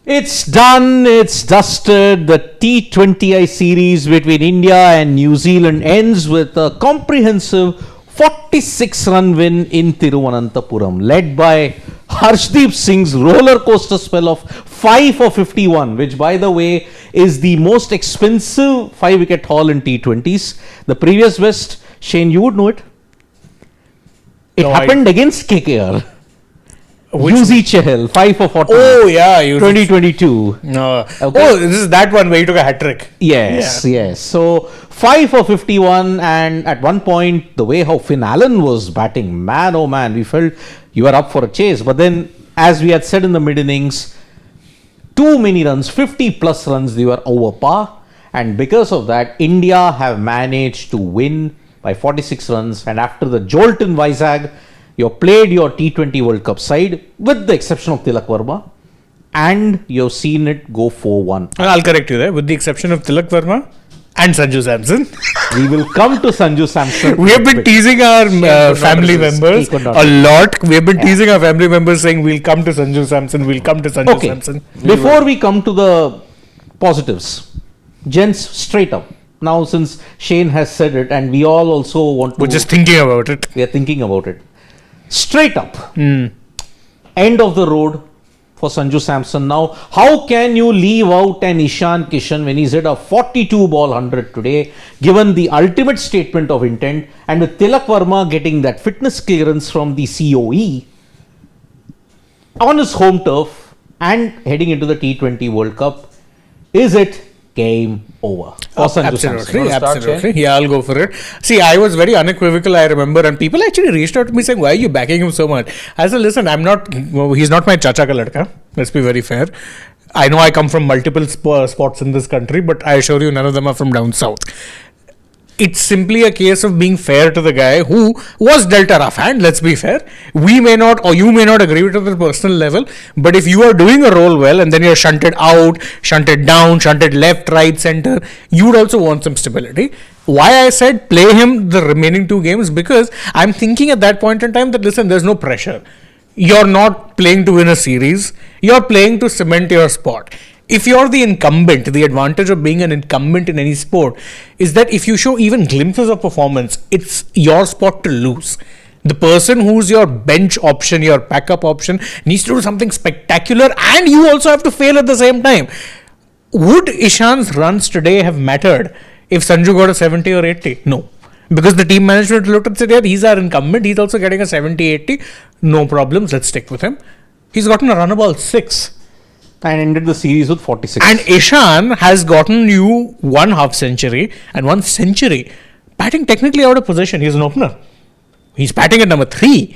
It's done, it's dusted. The T20I series between India and New Zealand ends with a comprehensive 46-run win in Thiruvananthapuram, led by Arshdeep Singh's roller coaster spell of 5 for 51, which, by the way, is the most expensive 5-wicket haul in T20s. The previous best, Shane, you would know it. It happened against KKR. UZ Chahal, 5 for 40. Oh, yeah. 2022. No. Okay. Oh, this is that one where he took a hat trick. Yes, yes. So 5 for 51, and at one point, the way how Finn Allen was batting, man, oh man, we felt you were up for a chase. But then, as we had said in the mid innings, too many runs, 50 plus runs, they were over par. And because of that, India have managed to win by 46 runs. And after the jolt in Vizag, you played your T20 World Cup side, with the exception of Tilak Verma, and you've seen it go 4-1. I'll correct you there, with the exception of Tilak Verma and Sanju Samson. We will come to Sanju Samson. We have been teasing our family members a lot. We have been teasing our family members saying we'll come to Sanju Samson, we'll come to Sanju Samson. Before we come to the positives, gents, straight up. Now, since Shane has said it, and we all also want to... We're just thinking about it. We are thinking about it. Straight up. End of the road for Sanju Samson. Now, how can you leave out an Ishan Kishan when he's hit a 42 ball 100 today, given the ultimate statement of intent, and with Tilak Verma getting that fitness clearance from the COE on his home turf and heading into the T20 World Cup, is it game over for Sanju Samson? Absolutely. Yeah, I'll go for it. See, I was very unequivocal, I remember, and people actually reached out to me saying, why are you backing him so much? I said, listen, he's not my chacha ka ladka. Let's be very fair. I know I come from multiple spots in this country, but I assure you none of them are from down south. It's simply a case of being fair to the guy who was dealt a rough hand. Let's be fair. We may not, or you may not agree with it at the personal level, but if you are doing a role well and then you're shunted out, shunted down, shunted left, right, center, you would also want some stability. Why I said play him the remaining 2 games, because I'm thinking at that point in time that, listen, there's no pressure. You're not playing to win a series. You're playing to cement your spot. If you're the incumbent, the advantage of being an incumbent in any sport is that if you show even glimpses of performance, it's your spot to lose. The person who's your bench option, your backup option, needs to do something spectacular, and you also have to fail at the same time. Would Ishan's runs today have mattered if Sanju got a 70 or 80? No. Because the team management looked and said, yeah, he's our incumbent, he's also getting a 70-80. No problems, let's stick with him. He's gotten a run ball 6. And ended the series with 46. And Ishan has gotten you 1 half century and 1 century. Batting technically out of position. He's an opener. He's batting at number 3.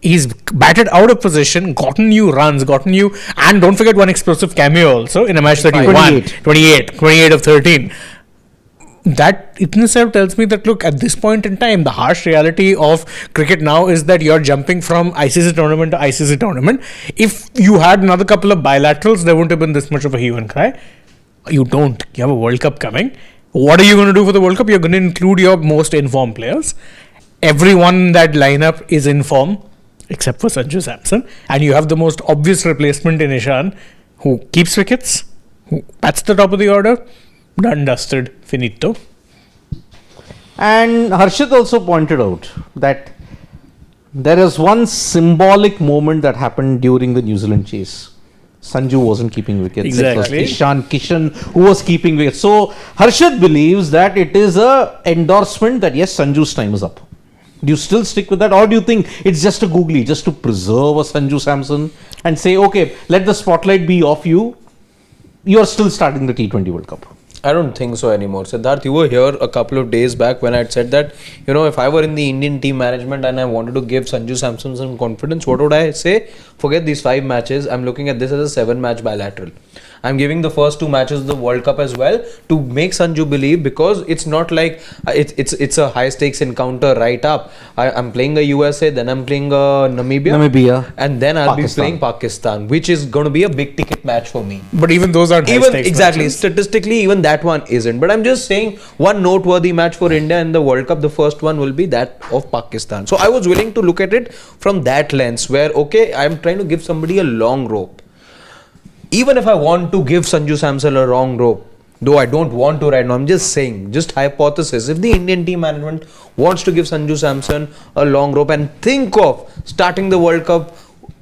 He's batted out of position, gotten you runs, and don't forget 1 explosive cameo also in a match that he won. 28 of 13. That in itself tells me that, look, at this point in time, the harsh reality of cricket now is that you're jumping from ICC tournament to ICC tournament. If you had another couple of bilaterals, there wouldn't have been this much of a hue and cry. You don't. You have a World Cup coming. What are you going to do for the World Cup? You're going to include your most informed players. Everyone in that lineup is in form, except for Sanju Samson. And you have the most obvious replacement in Ishan, who keeps wickets, who bats the top of the order. Done, dusted, finito. And Harshit also pointed out that there is one symbolic moment that happened during the New Zealand chase. Sanju wasn't keeping wickets. Exactly. It was Ishan Kishan who was keeping wickets. So Harshit believes that it is a endorsement that yes, Sanju's time is up. Do you still stick with that, or do you think it's just a googly, just to preserve a Sanju Samson and say, okay, let the spotlight be off you. You are still starting the T20 World Cup. I don't think so anymore. Siddharth, you were here a couple of days back when I had said that, if I were in the Indian team management and I wanted to give Sanju Samson some confidence, what would I say? Forget these 5 matches. I'm looking at this as a 7-match bilateral. I'm giving the first 2 matches of the World Cup as well to make Sanju believe, because it's not like it's a high stakes encounter right up. I'm playing a USA, then I'm playing a Namibia, and then I'll be playing Pakistan, which is going to be a big ticket match for me. But even those aren't high stakes exactly matches. Statistically, even that one isn't. But I'm just saying, one noteworthy match for India in the World Cup, the first one will be that of Pakistan. So I was willing to look at it from that lens, where okay, I'm trying to give somebody a long rope. even if I want to give Sanju Samson a wrong rope, though I don't want to right now, I'm just saying, just hypothesis, if the Indian team management wants to give Sanju Samson a long rope and think of starting the World Cup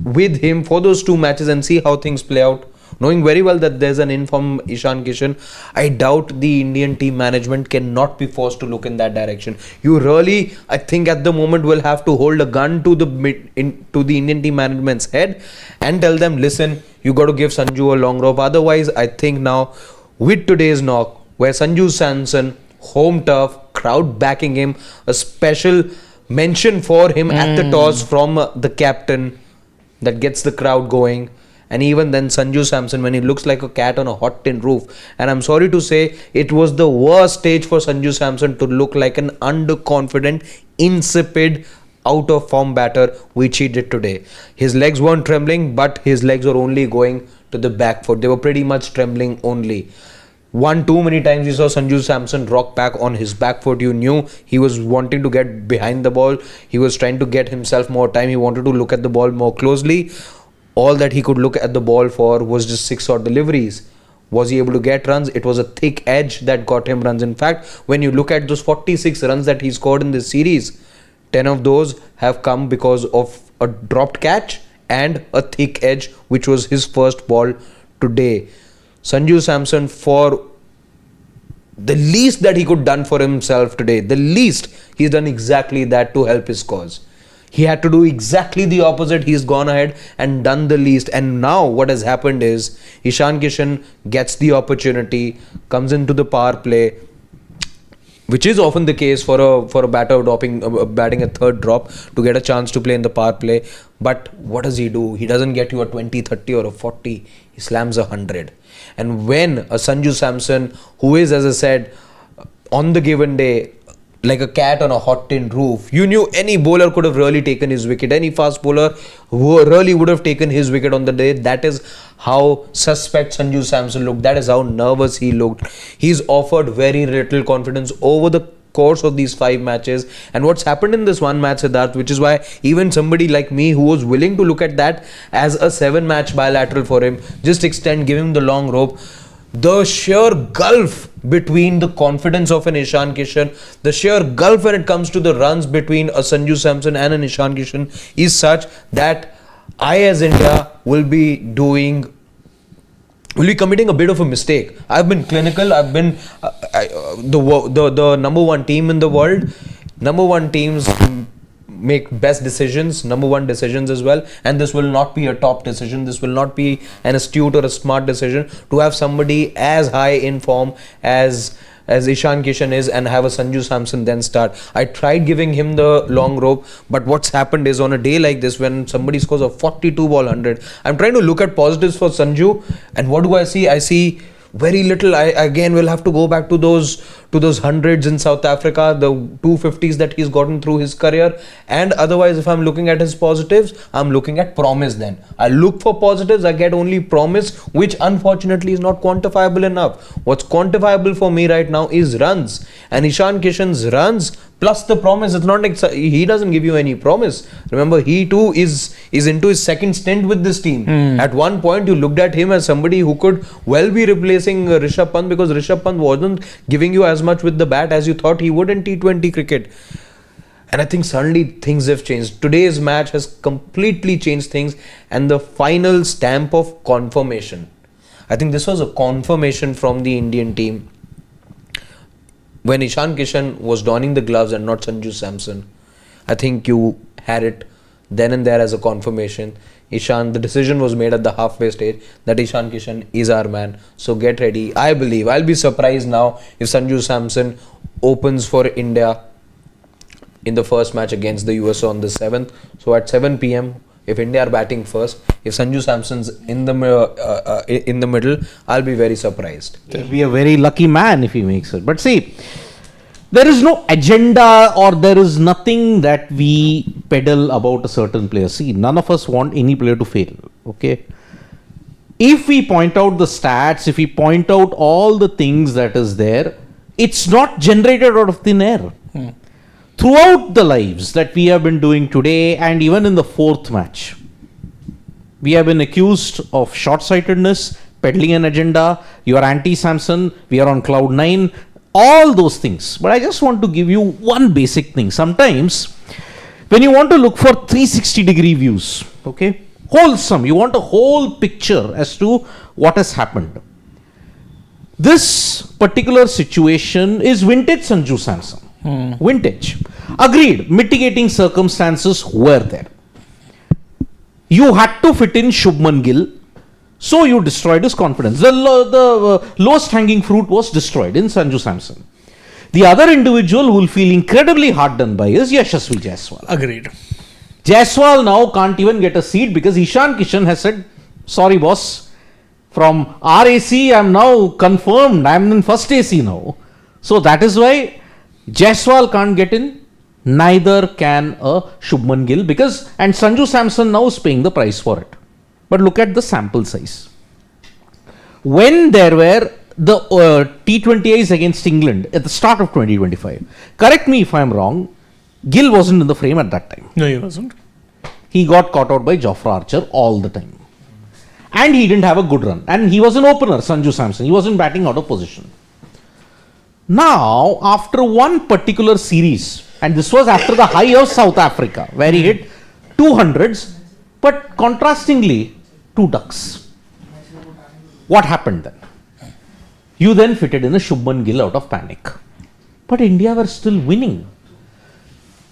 with him for those 2 matches and see how things play out, knowing very well that there's an informed Ishan Kishan, I doubt the Indian team management cannot be forced to look in that direction. You really, I think at the moment, will have to hold a gun to the Indian team management's head and tell them, listen, you got to give Sanju a long rope. Otherwise, I think now, with today's knock, where Sanju Samson, home turf, crowd backing him, a special mention for him at the toss from the captain that gets the crowd going. And even then Sanju Samson, when he looks like a cat on a hot tin roof, and I'm sorry to say, it was the worst stage for Sanju Samson to look like an underconfident, insipid, out of form batter, which he did today. His legs weren't trembling, but his legs were only going to the back foot. They were pretty much trembling only. One too many times you saw Sanju Samson rock back on his back foot. You knew he was wanting to get behind the ball. He was trying to get himself more time. He wanted to look at the ball more closely. All that he could look at the ball for was just 6 odd deliveries. Was he able to get runs? It was a thick edge that got him runs. In fact, when you look at those 46 runs that he scored in this series, 10 of those have come because of a dropped catch and a thick edge, which was his first ball today. Sanju Samson, for the least that he could done for himself today, the least, he's done exactly that to help his cause. He had to do exactly the opposite. He's gone ahead and done the least. And now what has happened is Ishan Kishan gets the opportunity, comes into the power play, which is often the case for a batter batting a third drop to get a chance to play in the power play. But what does he do? He doesn't get you a 20, 30 or a 40. He slams 100. And when a Sanju Samson, who is, as I said, on the given day, like a cat on a hot tin roof, you knew any bowler could have really taken his wicket. Any fast bowler who really would have taken his wicket on the day. That is how suspect Sanju Samson looked. That is how nervous he looked. He's offered very little confidence over the course of these 5 matches. And what's happened in this one match, Siddharth, which is why even somebody like me who was willing to look at that as a 7-match bilateral for him, just extend, give him the long rope. The sheer gulf between the confidence of an Ishan Kishan, the sheer gulf when it comes to the runs between a Sanju Samson and an Ishan Kishan is such that I, as India, will be committing a bit of a mistake. I've been clinical. I've been the number 1 team in the world. Number 1 teams make best decisions, number 1 decisions as well, and this will not be a top decision. This will not be an astute or a smart decision to have somebody as high in form as Ishan Kishan is and have a Sanju Samson then start. I tried giving him the long rope, but what's happened is on a day like this when somebody scores a 42 ball 100, I'm trying to look at positives for Sanju, and what do I see? I see very little. I again will have to go back to those hundreds in South Africa, the 250s that he's gotten through his career. And otherwise, if I'm looking at his positives, I'm looking at promise. Then I look for positives, I get only promise, which unfortunately is not quantifiable enough. What's quantifiable for me right now is runs, and Ishan Kishan's runs plus the promise. It's not like he doesn't give you any promise. Remember, he too is into his second stint with this team. At one point, you looked at him as somebody who could well be replacing Rishabh Pant, because Rishabh Pant wasn't giving you as much with the bat as you thought he would in T20 cricket. And I think suddenly things have changed. Today's match has completely changed things, and the final stamp of confirmation. I think this was a confirmation from the Indian team. When Ishan Kishan was donning the gloves and not Sanju Samson, I think you had it then and there as a confirmation. Ishan, the decision was made at the halfway stage that Ishan Kishan is our man. So get ready. I believe, I'll be surprised now if Sanju Samson opens for India in the first match against the US on the 7th. So at 7 p.m, if India are batting first, if Sanju Samson's in the middle, I'll be very surprised. He'll be a very lucky man if he makes it. But see, there is no agenda or there is nothing that we peddle about a certain player. See, none of us want any player to fail. Okay. If we point out the stats, if we point out all the things that is there, it's not generated out of thin air. Throughout the lives that we have been doing today and even in the 4th match, We have been accused of short-sightedness, peddling an agenda. You are anti-Samson. We are on cloud 9. All those things. But I just want to give you one basic thing. Sometimes, when you want to look for 360-degree views, okay, wholesome, you want a whole picture as to what has happened. This particular situation is vintage Sanju Samson. Vintage. Agreed, mitigating circumstances were there. You had to fit in Shubman Gill, so you destroyed his confidence. The lowest hanging fruit was destroyed in Sanju Samson. The other individual who will feel incredibly hard done by is Yashasvi Jaiswal. Agreed. Jaiswal now can't even get a seat because Ishan Kishan has said, sorry boss, from RAC I'm now confirmed, I'm in first AC now. So that is why Jaiswal can't get in, neither can a Shubman Gill, because, and Sanju Samson now is paying the price for it. But look at the sample size. When there were the T20Is against England at the start of 2025, correct me if I'm wrong, Gill wasn't in the frame at that time. No, he wasn't. He got caught out by Jofra Archer all the time. And he didn't have a good run. And he was an opener, Sanju Samson. He wasn't batting out of position. Now, after one particular series, and this was after the high of South Africa, where he hit 200s, but contrastingly, 2 ducks. What happened then? You then fitted in a Shubman Gill out of panic. But India were still winning.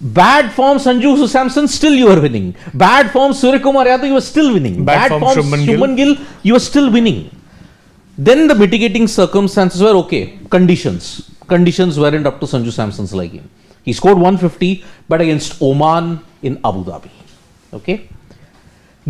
Bad form Sanju Samson, still you were winning. Bad form Suryakumar Yadav, you were still winning. Bad form Shubman Gill, you were still winning. Then the mitigating circumstances were okay. Conditions weren't up to Sanju Samson's liking. He scored 150, but against Oman in Abu Dhabi. Okay.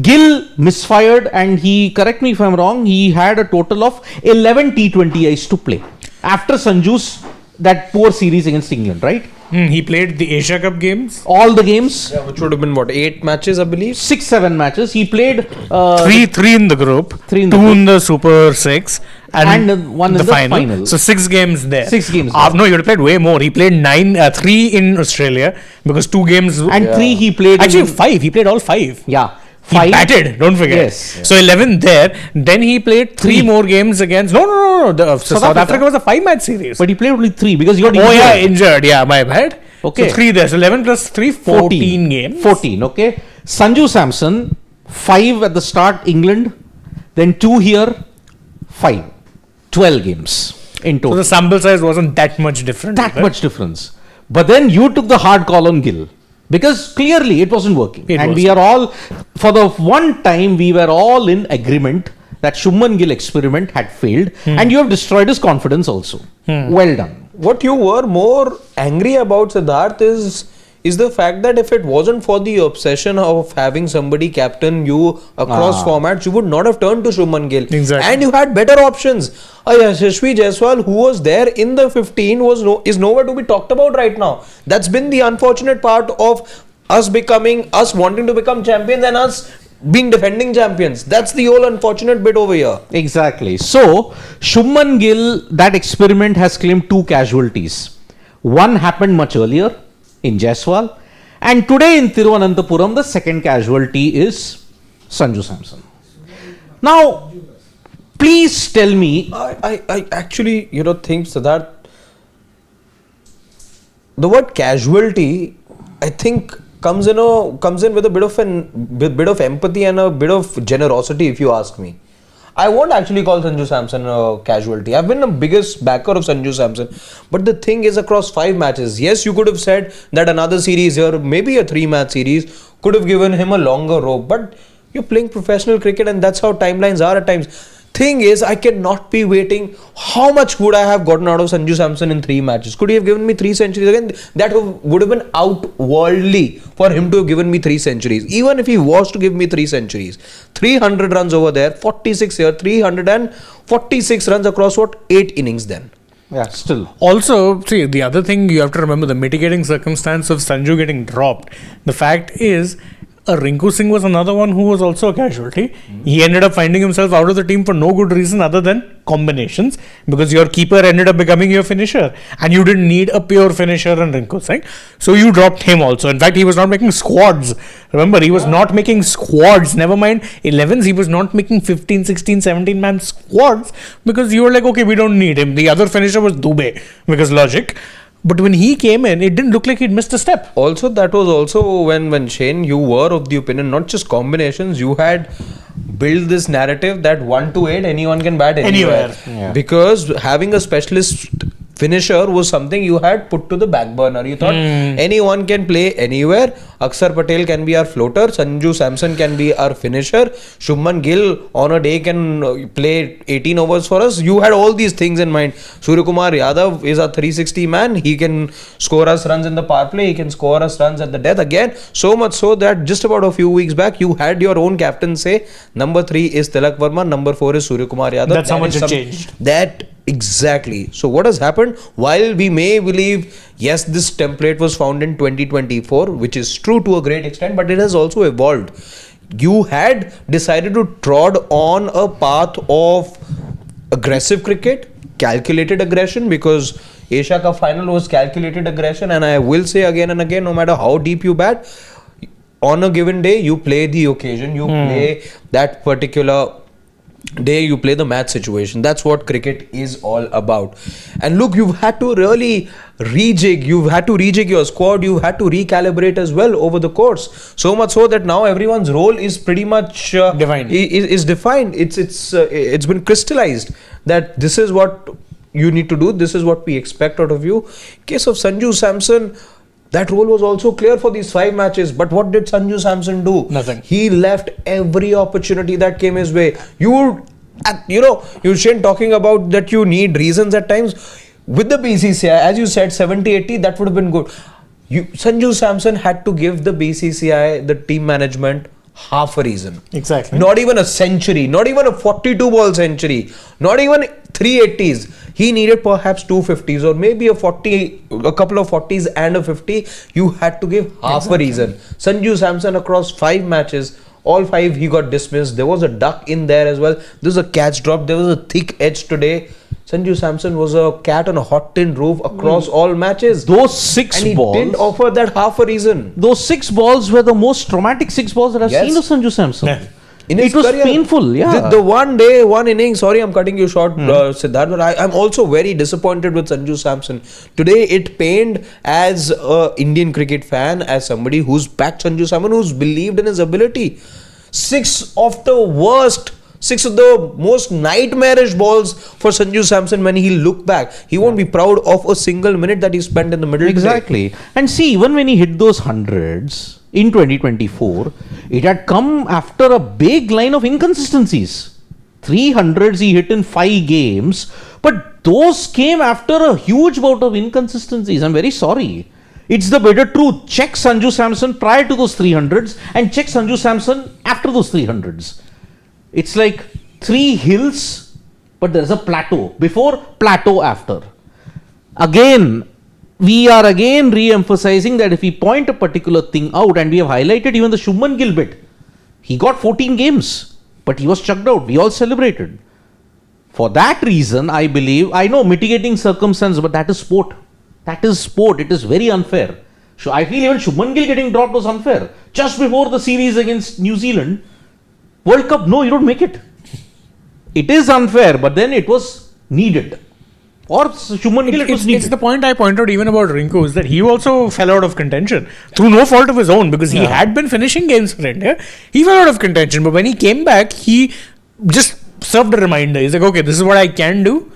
Gill misfired, and he, correct me if I'm wrong, he had a total of 11 T20Is to play after Sanju's that poor series against England, right? He played the Asia Cup games. All the games. Yeah, which would have been what, 8 matches, I believe? 6-7 matches. He played three in the group, 3 in two the group. in the Super 6, and one in the final. So 6 games there. 6 games. No, you would have played way more. He played 3 in Australia because 2 games. And 3 he played. Actually, 5. He played all 5. Yeah. He batted, don't forget. Yes. So 11 there. Then he played 3 more games against. No. South Africa was a 5-match series. But he played only 3 because he got injured. Oh yeah, injured. Yeah, my bad. Okay. So 3 there. So 11 plus 3, 14 games. 14, okay. Sanju Samson, 5 at the start, England. Then 2 here, 5. 12 games in total. So the sample size wasn't that much different. Much difference. But then you took the hard call on Gill. Because clearly it wasn't working. We are all, for the one time, we were all in agreement that Shubman Gill experiment had failed. And you have destroyed his confidence also. Well done. What you were more angry about, Siddharth, is the fact that if it wasn't for the obsession of having somebody captain you across formats, you would not have turned to Shubman Gill. Exactly. And you had better options. Yashasvi Jaiswal, who was there in the 15, is nowhere to be talked about right now. That's been the unfortunate part of us wanting to become champions and us being defending champions. That's the whole unfortunate bit over here. Exactly. So, Shubman Gill, that experiment has claimed 2 casualties. One happened much earlier in Jaiswal, and today in Thiruvananthapuram, the second casualty is Sanju Samson. Now, please tell me. I actually, think, Siddharth, the word casualty, I think, comes in with a bit of empathy and a bit of generosity, if you ask me. I won't actually call Sanju Samson a casualty. I've been the biggest backer of Sanju Samson. But the thing is, across 5 matches, yes, you could have said that another series here, maybe a 3-match series, could have given him a longer rope. But you're playing professional cricket, and that's how timelines are at times. Thing is, I cannot be waiting. How much would I have gotten out of Sanju Samson in 3 matches? Could he have given me 3 centuries again? That would have been outworldly for him to have given me 3 centuries. Even if he was to give me 3 centuries. 300 runs over there, 46 here, 346 runs across 8 innings then. Yeah, still. Also, see, the other thing you have to remember, the mitigating circumstance of Sanju getting dropped. The fact is, Rinku Singh was another one who was also a casualty. He ended up finding himself out of the team for no good reason other than combinations, because your keeper ended up becoming your finisher and you didn't need a pure finisher in Rinku Singh. So you dropped him also. In fact, he was not making squads. Remember, he was not making squads. Never mind 11s, he was not making 15, 16, 17 man squads because you were like, okay, we don't need him. The other finisher was Dubey because logic. But when he came in, it didn't look like he'd missed a step. Also, that was also when Shane, you were of the opinion, not just combinations, you had built this narrative that 1 to 8, anyone can bat anywhere. Yeah. Because having a specialist finisher was something you had put to the back burner. You thought anyone can play anywhere. Akshar Patel can be our floater. Sanju Samson can be our finisher. Shubman Gill on a day can play 18 overs for us. You had all these things in mind. Suryakumar Yadav is a 360 man. He can score us runs in the power play. He can score us runs at the death again. So much so that just about a few weeks back, you had your own captain say, number 3 is Tilak Verma, number 4 is Suryakumar Yadav. That's how much it changed. Exactly. So what has happened? While we may believe, yes, this template was found in 2024, which is true to a great extent, but it has also evolved. You had decided to trod on a path of aggressive cricket, calculated aggression, because Asia Cup final was calculated aggression, and I will say again and again, no matter how deep you bat, on a given day, you play the occasion, you play that particular day, you play the match situation. That's what cricket is all about. And look, you've had to really rejig your squad, you've had to recalibrate as well over the course, so much so that now everyone's role is pretty much defined. Is defined. It's been crystallized that this is what you need to do, this is what we expect out of you. In case of Sanju Samson, that role was also clear for these 5 matches. But what did Sanju Samson do? Nothing. He left every opportunity that came his way. You Shane, talking about that you need reasons at times. With the BCCI, as you said, 70-80, that would have been good. Sanju Samson had to give the BCCI, the team management, half a reason. Exactly. Not even a century, not even a 42 ball century, not even 380s. He needed perhaps 250s or maybe a couple of 40s and a 50. You had to give half a reason. Sanju Samson across 5 matches, all 5 he got dismissed. There was a duck in there as well. There was a catch drop. There was a thick edge today. Sanju Samson was a cat on a hot tin roof across all matches. Those 6 and balls. he didn't offer that half a reason. Those 6 balls were the most traumatic 6 balls that I've seen of Sanju Samson. Yeah. It was painful, yeah. The one day, one inning, sorry I'm cutting you short, Siddharth, but I'm also very disappointed with Sanju Samson. Today it pained as an Indian cricket fan, as somebody who's backed Sanju Samson, who's believed in his ability. 6 of the most nightmarish balls for Sanju Samson. When he look back, he won't be proud of a single minute that he spent in the middle. Exactly. And see, even when he hit those hundreds in 2024, it had come after a big line of inconsistencies. 300s he hit in 5 games, but those came after a huge bout of inconsistencies. I'm very sorry. It's the bitter truth. Check Sanju Samson prior to those 300s and check Sanju Samson after those 300s. It's like 3 hills, but there's a plateau. Before, plateau after. Again, we are again re-emphasizing that if we point a particular thing out, and we have highlighted even the Shubman Gill bit, he got 14 games, but he was chucked out. We all celebrated. For that reason, I believe, I know mitigating circumstance, but that is sport. That is sport. It is very unfair. So I feel even Shubman Gill getting dropped was unfair. Just before the series against New Zealand, World Cup, no, you don't make it. It is unfair, but then it was needed. Or Shubman Gill, it was needed. It's the point I point out even about Rinku is that he also fell out of contention through no fault of his own, because he had been finishing games for India. He fell out of contention, but when he came back, he just served a reminder. He's like, okay, this is what I can do.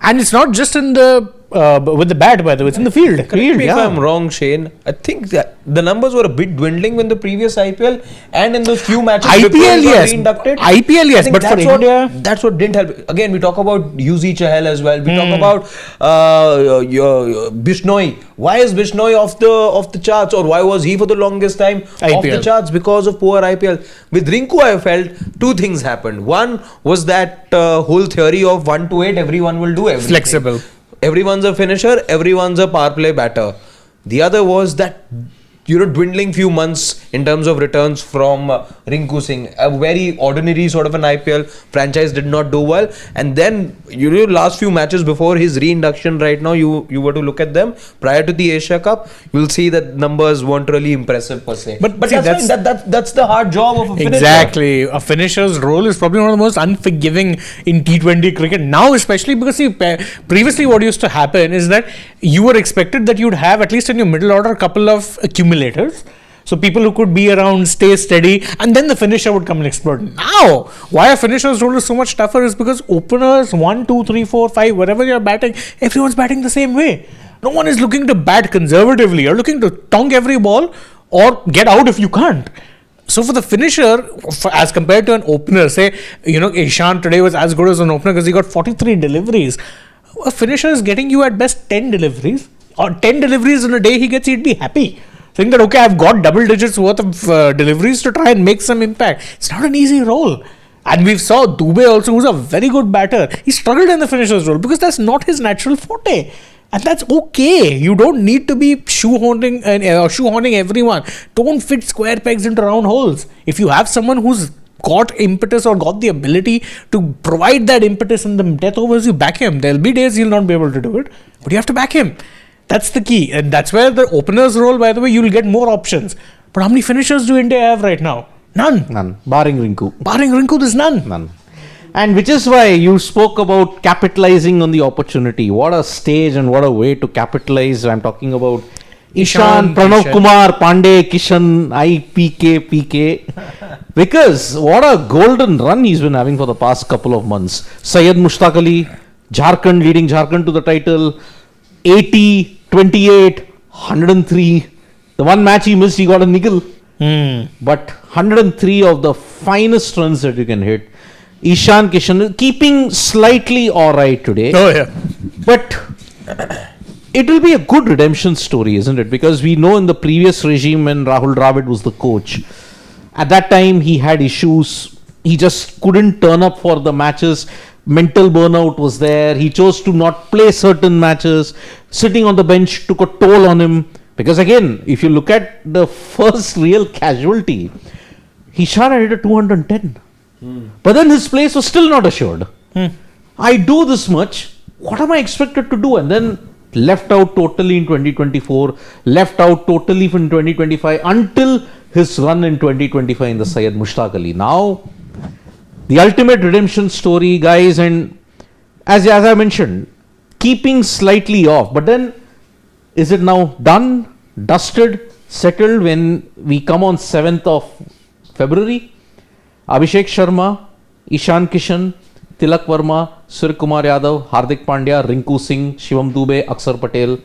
And it's not just in the with the bat, by the way, it's in the field. Correct me if I'm wrong, Shane. I think that the numbers were a bit dwindling in the previous IPL and in those few matches IPL, before he got yes. reinducted. IPL, yes, but for India, that's what didn't help. Again, we talk about Yuzi Chahal as well. We talk about Bishnoi. Why is Bishnoi off the charts, or why was he for the longest time off the charts? Because of poor IPL. With Rinku, I felt 2 things happened. One was that whole theory of 1 to 8, everyone will do everything. Flexible. Everyone's a finisher, everyone's a power play batter. The other was that dwindling few months in terms of returns from Rinku Singh. A very ordinary sort of an IPL franchise did not do well, and then last few matches before his reinduction right now, you were to look at them prior to the Asia Cup, you'll see that numbers weren't really impressive per se. But that's the hard job of a finisher. Exactly. A finisher's role is probably one of the most unforgiving in T20 cricket now, especially because previously what used to happen is that you were expected that you'd have at least in your middle order a couple of accumulators. So people who could be around, stay steady, and then the finisher would come and explode. Now, why a finisher's role is so much tougher is because openers 1, 2, 3, 4, 5, wherever you're batting, everyone's batting the same way. No one is looking to bat conservatively. You're looking to tonk every ball or get out if you can't. So for the finisher, as compared to an opener, say, Ishan today was as good as an opener because he got 43 deliveries. A finisher is getting you at best 10 deliveries. Or 10 deliveries in a day he'd be happy. Think that, okay, I've got double digits worth of deliveries to try and make some impact. It's not an easy role. And we saw Dubey also, who's a very good batter. He struggled in the finisher's role because that's not his natural forte. And that's okay. You don't need to be shoehorning everyone. Don't fit square pegs into round holes. If you have someone who's got impetus or got the ability to provide that impetus in the death overs, you back him. There'll be days he'll not be able to do it, but you have to back him. That's the key. And that's where the opener's role, by the way, you'll get more options. But how many finishers do India have right now? None. Barring Rinku. There's none. And which is why you spoke about capitalizing on the opportunity. What a stage and what a way to capitalize. I'm talking about Ishan, Pranav Kumar, Pandey, Kishan, PK. Because what a golden run he's been having for the past couple of months. Syed Mushtaq Ali, Jharkhand, leading Jharkhand to the title. 80, 28, 103. The one match he missed, he got a niggle. But 103 of the finest runs that you can hit. Ishan Kishan keeping slightly alright today. Oh, yeah. But it will be a good redemption story, isn't it? Because we know in the previous regime when Rahul Dravid was the coach, at that time he had issues. He just couldn't turn up for the matches. Mental burnout was there. He chose to not play certain matches. Sitting on the bench took a toll on him. Because again, if you look at the first real casualty, he shot at a 210. But then his place was still not assured. I do this much. What am I expected to do? And then left out totally in 2024. Left out totally in 2025 until his run in 2025 in the Syed Mushtaq Ali. Now, the ultimate redemption story, guys, and as I mentioned, keeping slightly off. But then, is it now done, dusted, settled when we come on 7th of February? Abhishek Sharma, Ishan Kishan, Tilak Verma, Suryakumar Yadav, Hardik Pandya, Rinku Singh, Shivam Dube, Akshar Patel,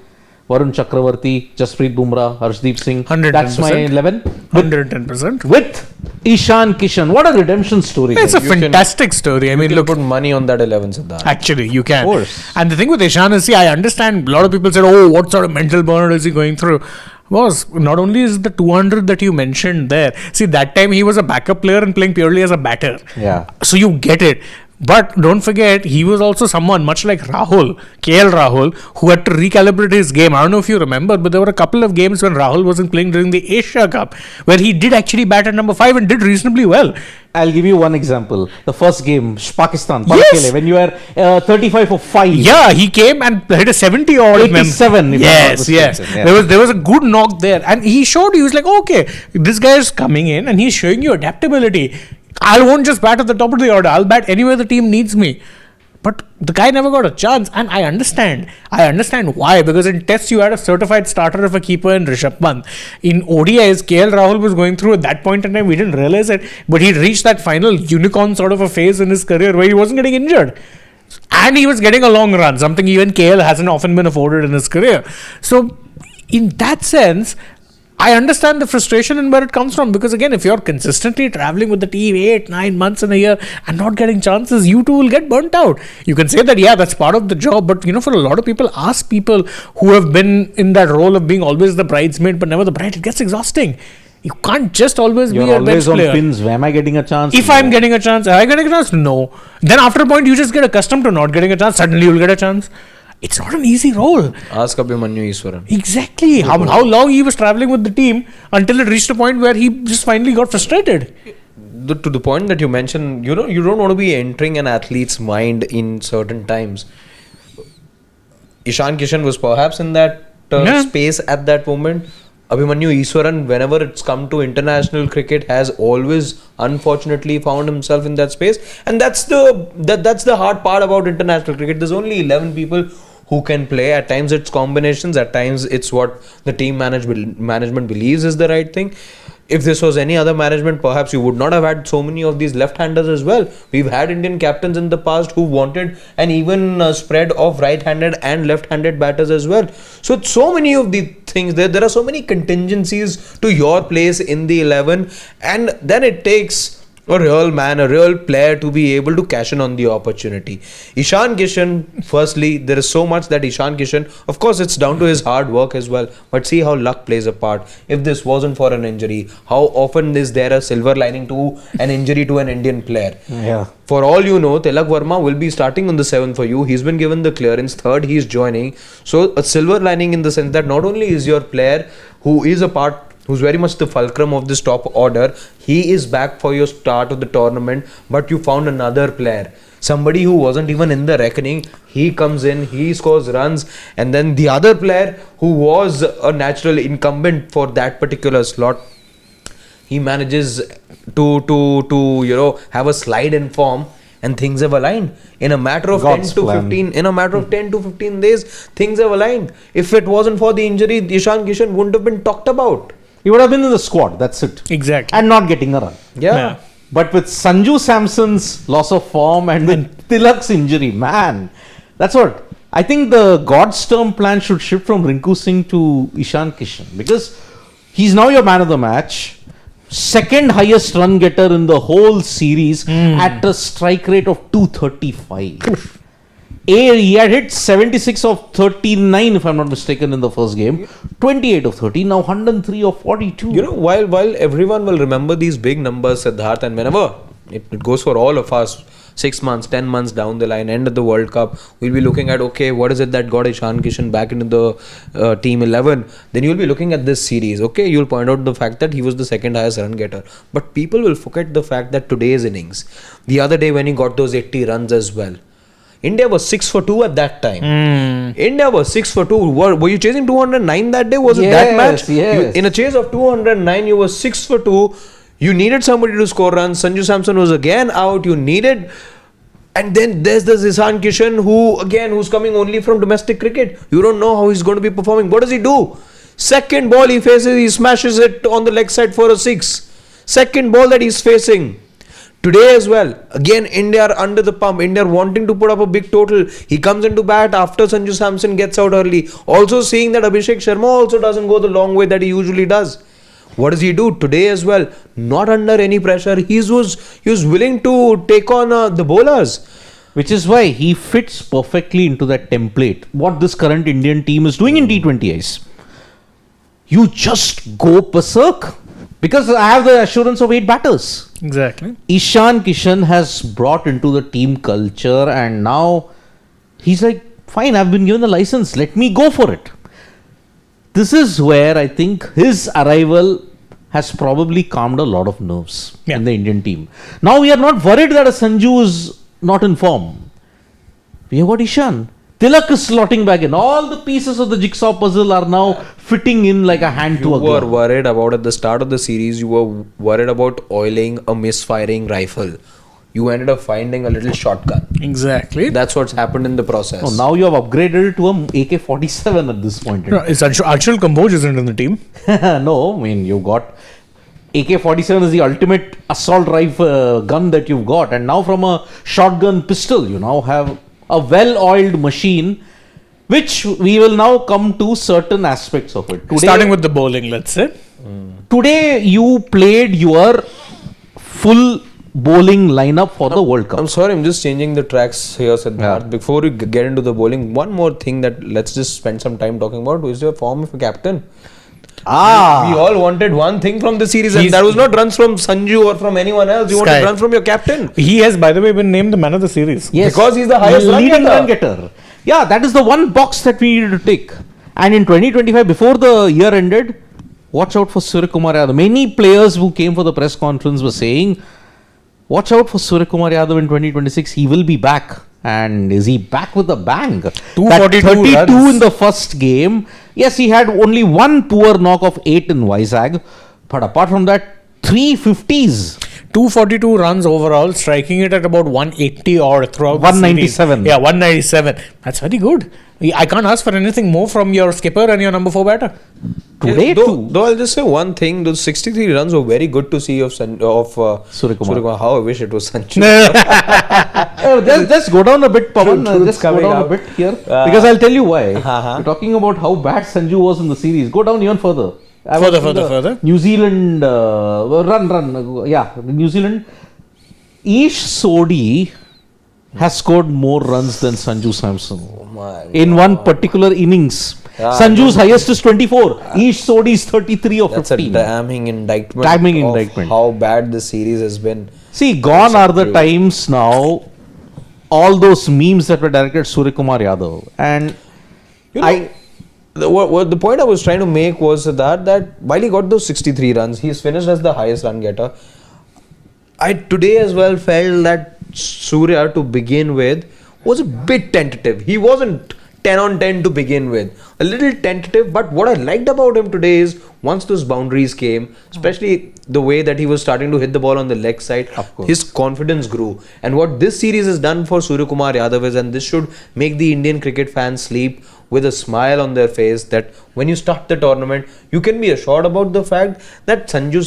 Varun Chakravarti, Jasprit Bumrah, Arshdeep Singh. 110%. That's my 11. 110%. With Ishan Kishan. What a redemption story. It's a fantastic story. I mean, look, put money on that 11, Siddharth. Actually, you can. Of course. And the thing with Ishan is, I understand a lot of people said, oh, what sort of mental burnout is he going through? Not only is the 200 that you mentioned there. See, that time he was a backup player and playing purely as a batter. Yeah. So you get it. But don't forget, he was also someone much like Rahul, KL Rahul, who had to recalibrate his game. I don't know if you remember, but there were a couple of games when Rahul wasn't playing during the Asia Cup, where he did actually bat at number 5 and did reasonably well. I'll give you one example. The first game, Pakistan, Yes. when you were 35 for 5. Yeah, he came and hit a 70 odd. 87, if I'm not Yes. mistaken, yeah. There was a good knock there, and he showed you, he was like, okay, this guy is coming in and he's showing you adaptability. I won't just bat at the top of the order. I'll bat anywhere the team needs me. But the guy never got a chance, and I understand. Why. Because in tests you had a certified starter of a keeper in Rishabh Pant. In ODIs, KL Rahul was going through at that point in time. We didn't realize it, but he reached that final unicorn sort of a phase in his career where he wasn't getting injured. And he was getting a long run, something even KL hasn't often been afforded in his career. So, in that sense, I understand the frustration and where it comes from, because again, if you're consistently traveling with the team 8-9 months in a year and not getting chances, you too will get burnt out. You can say that, yeah, that's part of the job, but for a lot of people, ask people who have been in that role of being always the bridesmaid but never the bride, it gets exhausting. You can't just always You're be a always bench on player. pins. Am I getting a chance? If I'm getting a chance, am I getting a chance? No. Then after a point, you just get accustomed to not getting a chance. Suddenly you'll get a chance. It's not an easy role. Ask Abhimanyu Easwaran. Exactly. How long he was traveling with the team until it reached a point where he just finally got frustrated. To the point that you mentioned, you don't want to be entering an athlete's mind in certain times. Ishan Kishan was perhaps in that space at that moment. Abhimanyu Easwaran, whenever it's come to international cricket, has always unfortunately found himself in that space, and that's the hard part about international cricket. There's only 11 people who can play. At times it's combinations, at times it's what the team management believes is the right thing. If this was any other management, perhaps you would not have had so many of these left-handers as well. We've had Indian captains in the past who wanted an even spread of right-handed and left-handed batters as well. So many of the things, there are so many contingencies to your place in the 11, and then it takes a real player to be able to cash in on the opportunity. Ishan Kishan, firstly, there is so much that Ishan Kishan, of course it's down to his hard work as well, but see how luck plays a part. If this wasn't for an injury, how often is there a silver lining to an injury to an Indian player? Yeah. For all you know, Tilak Verma will be starting on the 7th for you. He's been given the clearance. 3rd, he's joining. So a silver lining in the sense that not only is your player who's very much the fulcrum of this top order, he is back for your start of the tournament, but you found another player, somebody who wasn't even in the reckoning. He comes in, he scores runs, and then the other player who was a natural incumbent for that particular slot, he manages to have a slide in form, and things have aligned in a matter of 10 to 15 days. Things have aligned. If it wasn't for the injury, Ishan Kishan wouldn't have been talked about. He would have been in the squad, that's it. Exactly. And not getting a run. Yeah. But with Sanju Samson's loss of form and with Tilak's injury, man, that's what. I think the God's term plan should shift from Rinku Singh to Ishan Kishan, because he's now your man of the match. Second highest run getter in the whole series at a strike rate of 235. He had hit 76 of 39, if I'm not mistaken, in the first game. 28 of 30, now 103 of 42. While everyone will remember these big numbers, Siddharth, and whenever it goes for all of us, 6 months, 10 months down the line, end of the World Cup, we'll be looking at, okay, what is it that got Ishan Kishan back into the team 11? Then you'll be looking at this series. Okay, you'll point out the fact that he was the second highest run getter. But people will forget the fact that today's innings, the other day when he got those 80 runs as well, India was 6 for 2 at that time. India was 6 for 2. Were you chasing 209 that day? Was it that match? Yes. In a chase of 209, you were 6 for 2. You needed somebody to score runs. Sanju Samson was again out. You needed... And then there's this Ishan Kishan who's coming only from domestic cricket. You don't know how he's going to be performing. What does he do? Second ball he faces, he smashes it on the leg side for a 6. Second ball that he's facing. Today as well, again India are under the pump. India are wanting to put up a big total. He comes into bat after Sanju Samson gets out early. Also seeing that Abhishek Sharma also doesn't go the long way that he usually does. What does he do today as well? Not under any pressure. He was willing to take on the bowlers. Which is why he fits perfectly into that template. What this current Indian team is doing in T20Is. You just go berserk. Because I have the assurance of 8 batters. Exactly. Ishan Kishan has brought into the team culture, and now he's like, fine, I've been given the license, let me go for it. This is where I think his arrival has probably calmed a lot of nerves in the Indian team. Now we are not worried that a Sanju is not in form. We have got Ishan. Tilak is slotting back in. All the pieces of the jigsaw puzzle are now fitting in like a hand to a glove. You were worried about at the start of the series, you were worried about oiling a misfiring rifle. You ended up finding a little shotgun. Exactly. That's what's happened in the process. Oh, now you have upgraded it to a AK-47 at this point. No, it's Anshul Kamboj isn't in the team. No, I mean, you got AK-47 is the ultimate assault rifle gun that you've got, and now from a shotgun pistol, you now have a well-oiled machine, which we will now come to certain aspects of it. Today, starting with the bowling, let's say. Today, you played your full bowling lineup for the World Cup. I'm sorry, I'm just changing the tracks here, Siddharth. Before we get into the bowling, one more thing that let's just spend some time talking about is your form of a captain. We all wanted one thing from the series, and that was not runs from Sanju or from anyone else. You wanted runs from your captain. He has, by the way, been named the man of the series. Yes, because he's the highest leading run getter. Yeah, that is the one box that we needed to tick. And in 2025, before the year ended, watch out for Suryakumar Yadav. Many players who came for the press conference were saying, watch out for Suryakumar Yadav in 2026. He will be back. And is he back with a bang? 242 32 runs. in the first game. Yes, he had only one poor knock of 8 in Vizag. But apart from that, 350s. 242 runs overall, striking it at about 180 or throughout 197. the series. Yeah, 197. That's very good. I can't ask for anything more from your skipper and your number 4 batter. Today too. Though I'll just say one thing, those 63 runs were very good to see of Suryakumar. How I wish it was Sanju. Just go down a bit, Pawan. Truth's Just go coming down a out. bit here. Because I'll tell you why. Uh-huh. You're talking about how bad Sanju was in the series. Go down even further. Further. New Zealand, New Zealand. Ish Sodhi has scored more runs than Sanju Samson in one particular innings. Yeah, Sanju's highest is 24. Ish Sodhi's 33 or That's 15. a damning indictment. Damning of indictment. How bad the series has been. See, gone are the True. times now. All those memes that were directed at Suryakumar Yadav, and You know, the point I was trying to make was that while he got those 63 runs, he's finished as the highest run getter. I today as well felt that Surya to begin with was a bit tentative. He wasn't 10 on 10 to begin with. A little tentative, but what I liked about him today is once those boundaries came, especially the way that he was starting to hit the ball on the leg side, his confidence grew. And what this series has done for Suryakumar Yadav is, and this should make the Indian cricket fans sleep with a smile on their face, that when you start the tournament, you can be assured about the fact that you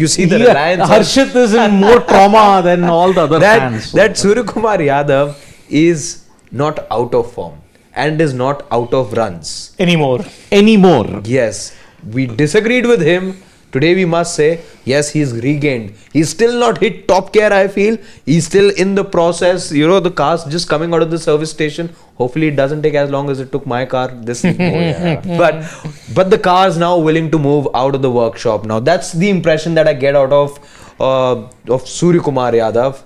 see the reliance. Harshit is in more trauma than all the other fans. That Suryakumar Yadav is not out of form and is not out of runs Anymore. Yes, we disagreed with him. Today we must say, yes, he's regained. He's still not hit top gear, I feel. He's still in the process. The car's just coming out of the service station. Hopefully it doesn't take as long as it took my car. This is but the car's now willing to move out of the workshop now. That's the impression that I get out of Suryakumar Yadav.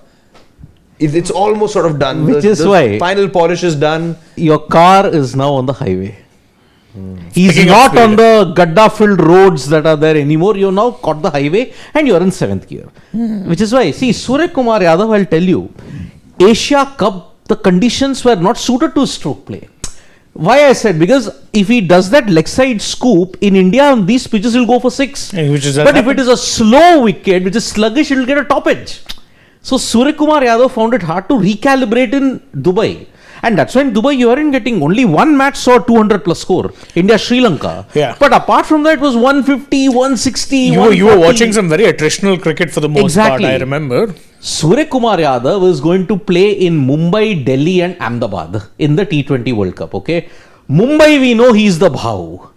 It's almost sort of done. Which is why final polish is done. Your car is now on the highway. He's Picking not up speed. on the gadda-filled roads that are there anymore. You've now caught the highway and you're in 7th gear. Which is why, see, Suryakumar Yadav, I'll tell you, Asia Cup, the conditions were not suited to stroke play. Why I said? Because if he does that leg side scoop, in India, on these pitches, he'll go for 6. But if it is a slow wicket, which is sluggish, it'll get a top edge. So Suryakumar Yadav found it hard to recalibrate in Dubai. And that's why in Dubai you aren't getting only one match saw 200 plus score. India-Sri Lanka. Yeah. But apart from that it was 150, 160, You were watching some very attritional cricket for the most part, I remember. Suryakumar Yadav is going to play in Mumbai, Delhi and Ahmedabad in the T20 World Cup. Okay. Mumbai, we know he's the Bhau.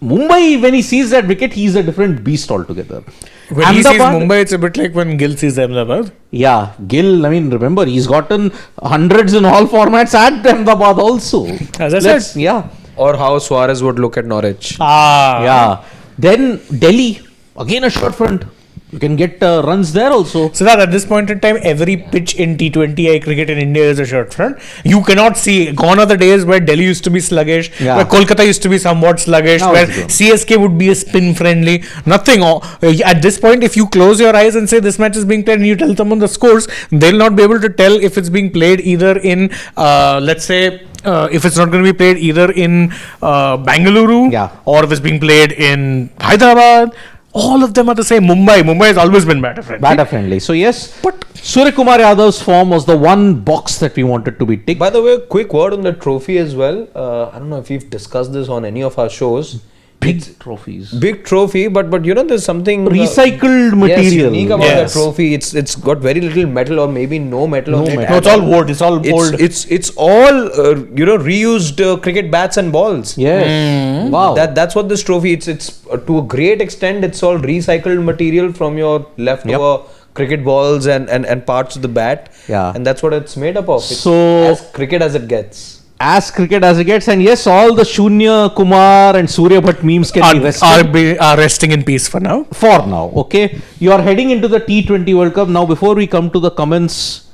Mumbai, when he sees that wicket, he's a different beast altogether. When he sees Mumbai, it's a bit like when Gill sees Ahmedabad. Yeah, Gill, remember, he's gotten hundreds in all formats at Ahmedabad also. As I said. Yeah. Or how Suarez would look at Norwich. Yeah. Then Delhi, again a short front. You can get runs there also. So that at this point in time, every pitch in T20I cricket in India is a short front. You cannot see, gone are the days where Delhi used to be sluggish, where Kolkata used to be somewhat sluggish, Now where CSK would be a spin friendly. Nothing. At this point, if you close your eyes and say this match is being played and you tell someone the scores, they'll not be able to tell if it's being played either in, let's say, if it's not going to be played either in Bangalore or if it's being played in Hyderabad. All of them are the same. Mumbai has always been batter friendly. Batter friendly. So yes, but Suryakumar Yadav's form was the one box that we wanted to be ticked. By the way, quick word on the trophy as well. I don't know if we've discussed this on any of our shows. Big trophies. Big trophy, but there's something recycled material. Unique about that trophy. It's got very little metal or maybe no metal on it. No, it's all wood. It's all old. It's all reused cricket bats and balls. Yes. Wow. That's what this trophy. It's to a great extent. It's all recycled material from your leftover cricket balls and parts of the bat. Yeah. And that's what it's made up of. It's So as cricket as it gets. As cricket as it gets, and yes, all the Shunya Kumar and Surya Bhatt memes can be rested. Are resting in peace for now. For now, okay. You are heading into the T20 World Cup. Now, before we come to the comments,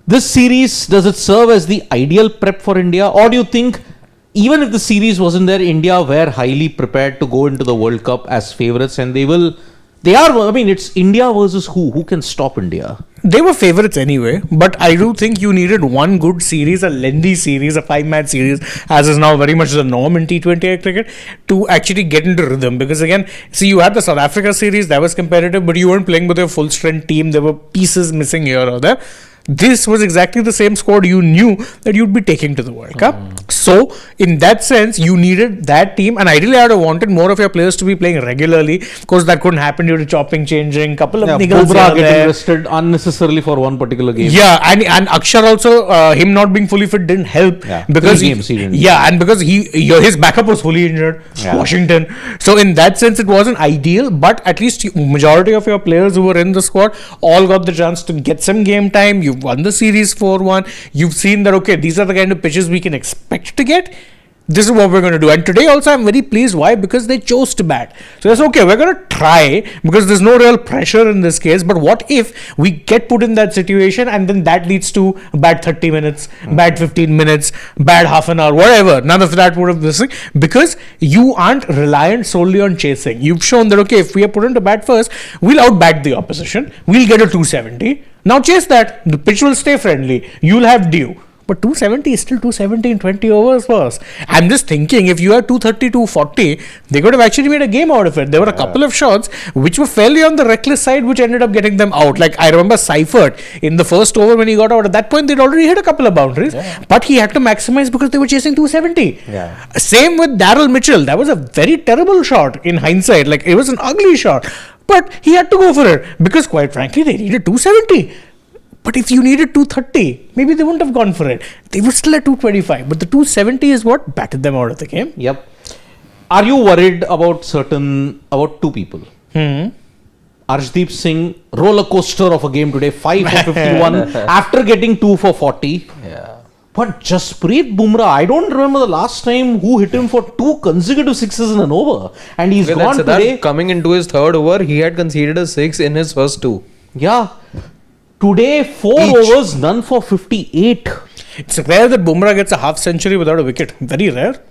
this series, does it serve as the ideal prep for India? Or do you think, even if the series wasn't there, India were highly prepared to go into the World Cup as favourites, and it's India versus who? Who can stop India? They were favourites anyway, but I do think you needed one good series, a lengthy series, a 5-match series, as is now very much the norm in T20I cricket, to actually get into rhythm. Because again, see, you had the South Africa series, that was competitive, but you weren't playing with your full strength team. There were pieces missing here or there. This was exactly the same squad you knew that you'd be taking to the World Cup. So, in that sense, you needed that team, and ideally I would have wanted more of your players to be playing regularly. Of course, that couldn't happen due to chopping, changing, couple of niggles Bumrah getting rested unnecessarily for one particular game. Yeah, and Akshar also, him not being fully fit didn't help. Yeah, because 3 games he didn't. Yeah, and because his backup was fully injured, Washington. So, in that sense, it wasn't ideal, but at least majority of your players who were in the squad all got the chance to get some game time. You've won the series 4-1. You've seen that, okay, these are the kind of pitches we can expect to get. This is what we're going to do. And today also I'm very pleased. Why? Because they chose to bat. So that's okay. We're going to try, because there's no real pressure in this case. But what if we get put in that situation and then that leads to bat 30 minutes, bat 15 minutes, bat half an hour, whatever. None of that would have this thing, because you aren't reliant solely on chasing. You've shown that, okay, if we are put into bat first, we'll outbat the opposition. We'll get a 270. Now chase that. The pitch will stay friendly. You'll have due. But 270 is still 270 in 20 overs for us. I'm just thinking, if you had 230, 240, they could have actually made a game out of it. There were a couple of shots which were fairly on the reckless side, which ended up getting them out. Like, I remember Seifert in the first over when he got out. At that point, they'd already hit a couple of boundaries. But he had to maximize because they were chasing 270. Same with Daryl Mitchell. That was a very terrible shot in hindsight. Like, it was an ugly shot. But he had to go for it because, quite frankly, they needed 270. But if you needed 230, maybe they wouldn't have gone for it. They were still at 225. But the 270 is what batted them out of the game. Yep. Are you worried about two people? Arshdeep Singh, roller coaster of a game today, 5 for 51 after getting 2 for 40. Yeah. But Jasprit Bumrah, I don't remember the last time who hit him for 2 consecutive sixes in an over. And he's gone today. Coming into his third over, he had conceded a 6 in his first 2. Yeah. Today, 4 overs, none for 58. It's rare that Bumrah gets a half century without a wicket. Very rare.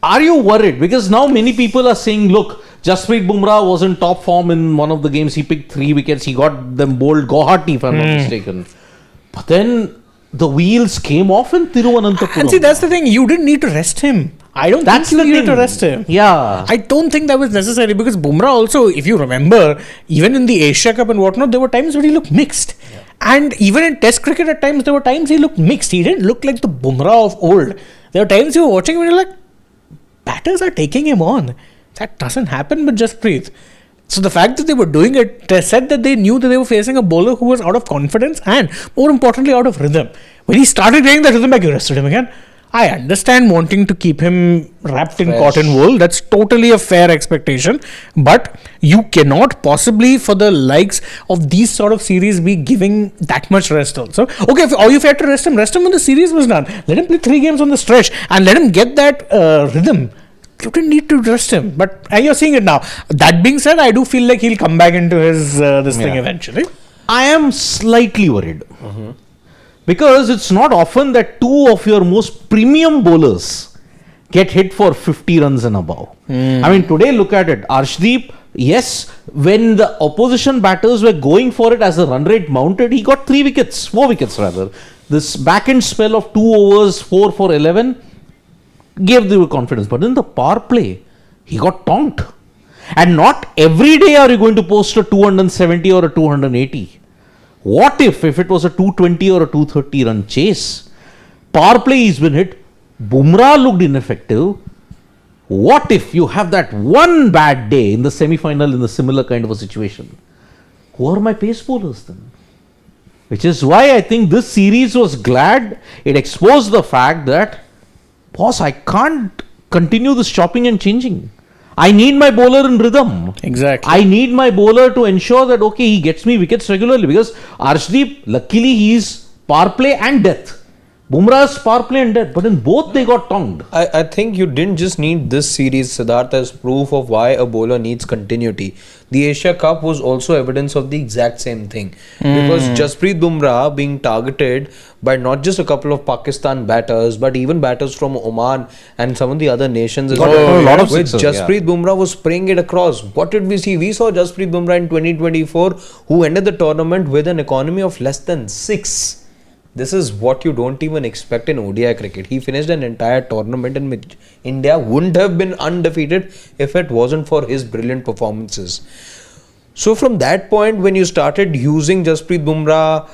Are you worried? Because now many people are saying, look, Jasprit Bumrah was in top form in one of the games. He picked 3 wickets. He got them bowled Guwahati, if I'm not mistaken. But then the wheels came off in Thiruvananthapuram. And see, that's the thing. You didn't need to rest him. I don't think you needed to rest him. Yeah. I don't think that was necessary, because Bumrah also, if you remember, even in the Asia Cup and whatnot, there were times where he looked mixed. And even in Test cricket at times, there were times he looked mixed. He didn't look like the Bumrah of old. There were times you were watching him and you're like, batters are taking him on. That doesn't happen with Jasprit. So the fact that they were doing it said that they knew that they were facing a bowler who was out of confidence and, more importantly, out of rhythm. When he started getting that rhythm back, you rested him again. I understand wanting to keep him wrapped in cotton wool. That's totally a fair expectation. But you cannot possibly, for the likes of these sort of series, be giving that much rest also. Okay, if you had to rest him when the series was done. Let him play 3 games on the stretch and let him get that rhythm. You didn't need to rest him. But you're seeing it now. That being said, I do feel like he'll come back into his thing eventually. I am slightly worried. Because it's not often that 2 of your most premium bowlers get hit for 50 runs and above. I mean, today look at it. Arshdeep, yes, when the opposition batters were going for it as the run rate mounted, he got 4 wickets rather. This back end spell of 2 overs, 4 for 11, gave the confidence. But in the power play, he got tonked. And not every day are you going to post a 270 or a 280. What if it was a 220 or a 230 run chase? Power play he's been hit. Bumrah looked ineffective. What if you have that one bad day in the semi-final in the similar kind of a situation? Who are my pace bowlers then? Which is why I think this series was glad it exposed the fact that, boss, I can't continue this chopping and changing. I need my bowler in rhythm. Exactly. I need my bowler to ensure that, okay, he gets me wickets regularly, because Arshdeep, luckily, he's power play and death. Bumrah's power play and death, but in both they got tongued. I think you didn't just need this series, Siddharth, as proof of why a bowler needs continuity. The Asia Cup was also evidence of the exact same thing. Because Jasprit Bumrah being targeted by not just a couple of Pakistan batters, but even batters from Oman and some of the other nations as Got well. a lot of With sixes, Jasprit Bumrah was spraying it across. What did we see? We saw Jasprit Bumrah in 2024 who ended the tournament with an economy of less than 6. This is what you don't even expect in ODI cricket. He finished an entire tournament in which India wouldn't have been undefeated if it wasn't for his brilliant performances. So from that point, when you started using Jasprit Bumrah,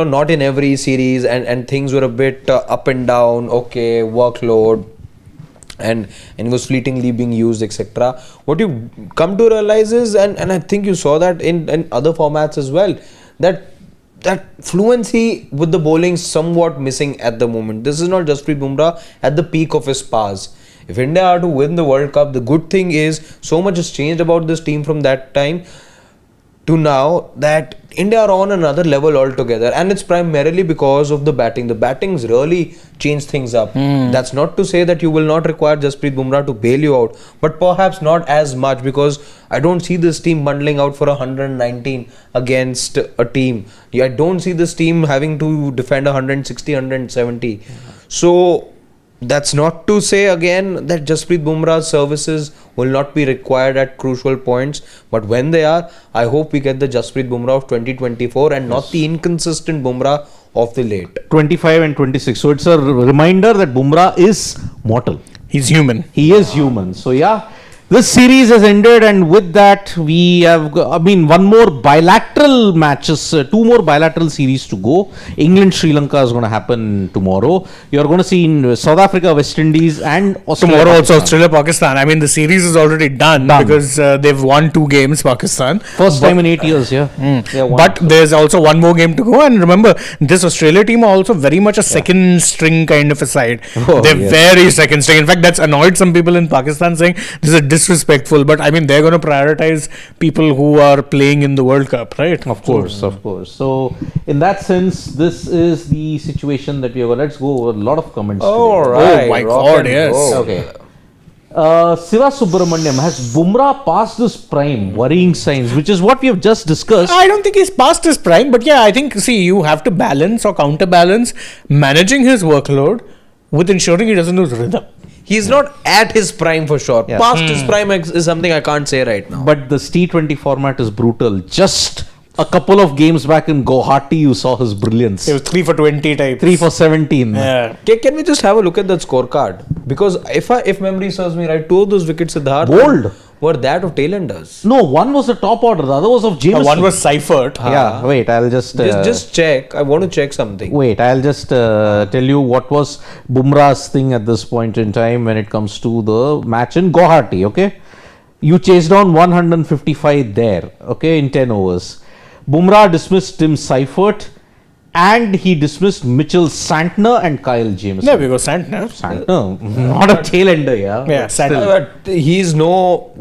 not in every series and things were a bit up and down, okay, workload, and was fleetingly being used, etc. What you come to realize is, and I think you saw that in other formats as well, that fluency with the bowling somewhat missing at the moment. This is not Jasprit Bumrah at the peak of his powers. If India are to win the World Cup, the good thing is so much has changed about this team from that time to now that India are on another level altogether, and it's primarily because of the batting. The batting's really changed things up. That's not to say that you will not require Jasprit Bumrah to bail you out, but perhaps not as much, because I don't see this team bundling out for 119 against a team. I don't see this team having to defend 160, 170. So that's not to say again that Jasprit Bumrah's services will not be required at crucial points, but when they are, I hope we get the Jasprit Bumrah of 2024 and not the inconsistent Bumrah of the late. 25 and 26. So it's a reminder that Bumrah is mortal. He's human. He is human. So yeah, this series has ended, and with that we have, one more bilateral matches, two more bilateral series to go. England-Sri Lanka is going to happen tomorrow. You're going to see in South Africa, West Indies, and Australia. Tomorrow also Australia-Pakistan. I mean, the series is already done. Because they've won 2 games, Pakistan. First time in 8 years, yeah. But there's also one more game to go. And remember, this Australia team are also very much a second string kind of a side. They're very second string. In fact, that's annoyed some people in Pakistan, saying this is disrespectful. But I mean, they're going to prioritize people who are playing in the World Cup, right? Of course. So in that sense, this is the situation that we have. Let's go over a lot of comments. All today. right. Oh my God, yes. Okay. Siva Subramaniam, has Bumrah passed his prime? Worrying signs, which is what we have just discussed. I don't think he's past his prime, but yeah, I think, see, you have to balance or counterbalance managing his workload with ensuring he doesn't lose rhythm. He's not at his prime for sure. Yeah. Past his prime is something I can't say right now. But the T20 format is brutal. Just a couple of games back in Guwahati, you saw his brilliance. It was 3 for 20 type. 3 for 17. Yeah. Can we just have a look at that scorecard? Because if memory serves me right, 2 of those wickets, Siddharth, Bold. were that of tailenders. No, one was the top order, the other was of Jameson. One was Seifert. Yeah, wait, I'll just... Just check. I want to check something. Wait, I'll just tell you what was Bumrah's thing at this point in time when it comes to the match in Guwahati, okay? You chased down 155 there, okay, in 10 overs. Bumrah dismissed Tim Seifert and he dismissed Mitchell Santner and Kyle Jameson. There we go, Santner. Santner, not a tail ender, yeah. Yeah, Santner. But he's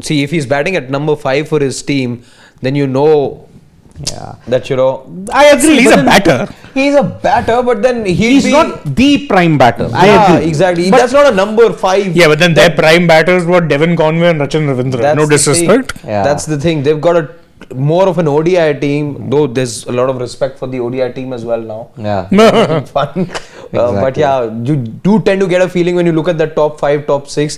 see, if he's batting at number 5 for his team, then you know that, I agree, he's a batter. He's a batter, but then He's not the prime batter. I agree. Exactly. But that's not a number 5. Yeah, but then their prime batters were Devon Conway and Rachan Ravindra. No disrespect. Yeah. That's the thing. They've got more of an ODI team, though there's a lot of respect for the ODI team as well now. Yeah. Fun. But yeah, you do tend to get a feeling when you look at the top 5, top 6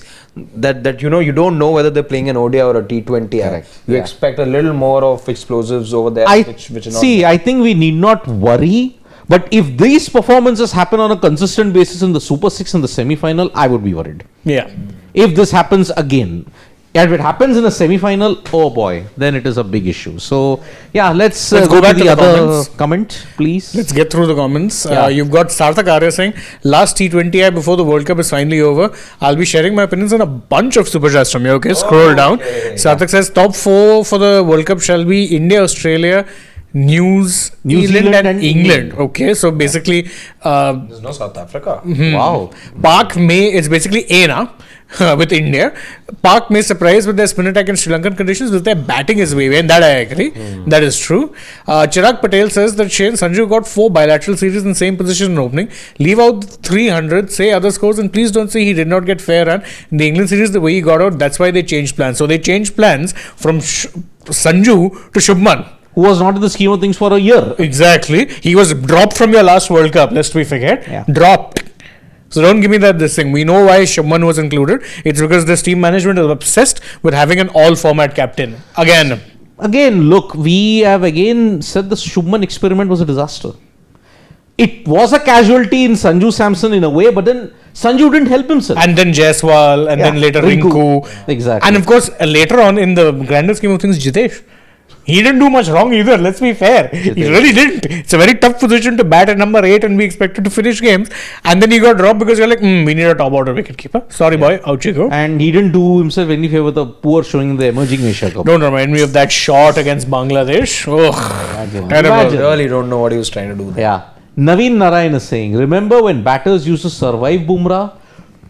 that you don't know whether they're playing an ODI or a T20I. Correct. You expect a little more of explosives over there. Which are not see, I think we need not worry. But if these performances happen on a consistent basis in the Super 6 and the semi-final, I would be worried. Yeah. If this happens again, if it happens in a semi-final, oh boy, then it is a big issue. So, yeah, let's go back to the other comments. comment, please. Let's get through the comments. Yeah. You've got Sarthak Arya saying, last T20I before the World Cup is finally over. I'll be sharing my opinions on a bunch of super chats from you. Okay, scroll down. Sarthak says, top 4 for the World Cup shall be India, Australia, New Zealand and England. Okay, so basically, There's no South Africa. Wow. Pak may, it's basically A now with India. Pak may surprise with their spin attack in Sri Lankan conditions, with their batting is way, and that I agree. That is true. Chirag Patel says that Shane Sanju got 4 bilateral series in the same position in opening. Leave out 300, say other scores, and please don't say he did not get fair run. In the England series, the way he got out, that's why they changed plans. So they changed plans from Sanju to Shubman. Who was not in the scheme of things for a year. Exactly. He was dropped from your last World Cup, lest we forget. Yeah. Dropped. So don't give me this thing. We know why Shubman was included. It's because this team management is obsessed with having an all-format captain. Again, look, we have again said the Shubman experiment was a disaster. It was a casualty in Sanju Samson in a way, but then Sanju didn't help himself. And then Jaiswal, and then later Rinku. Exactly. And of course, later on in the grander scheme of things, Jitesh. He didn't do much wrong either, let's be fair. He really didn't. It's a very tough position to bat at number 8 and be expected to finish games. And then he got dropped because you're like, we need a top order wicketkeeper. Sorry, boy, out you go. And he didn't do himself any favor with the poor showing in the emerging Asia Cup. Don't remind me of that shot against Bangladesh. Terrible. I really don't know what he was trying to do there. Yeah. Naveen Narayan is saying, remember when batters used to survive Bumrah?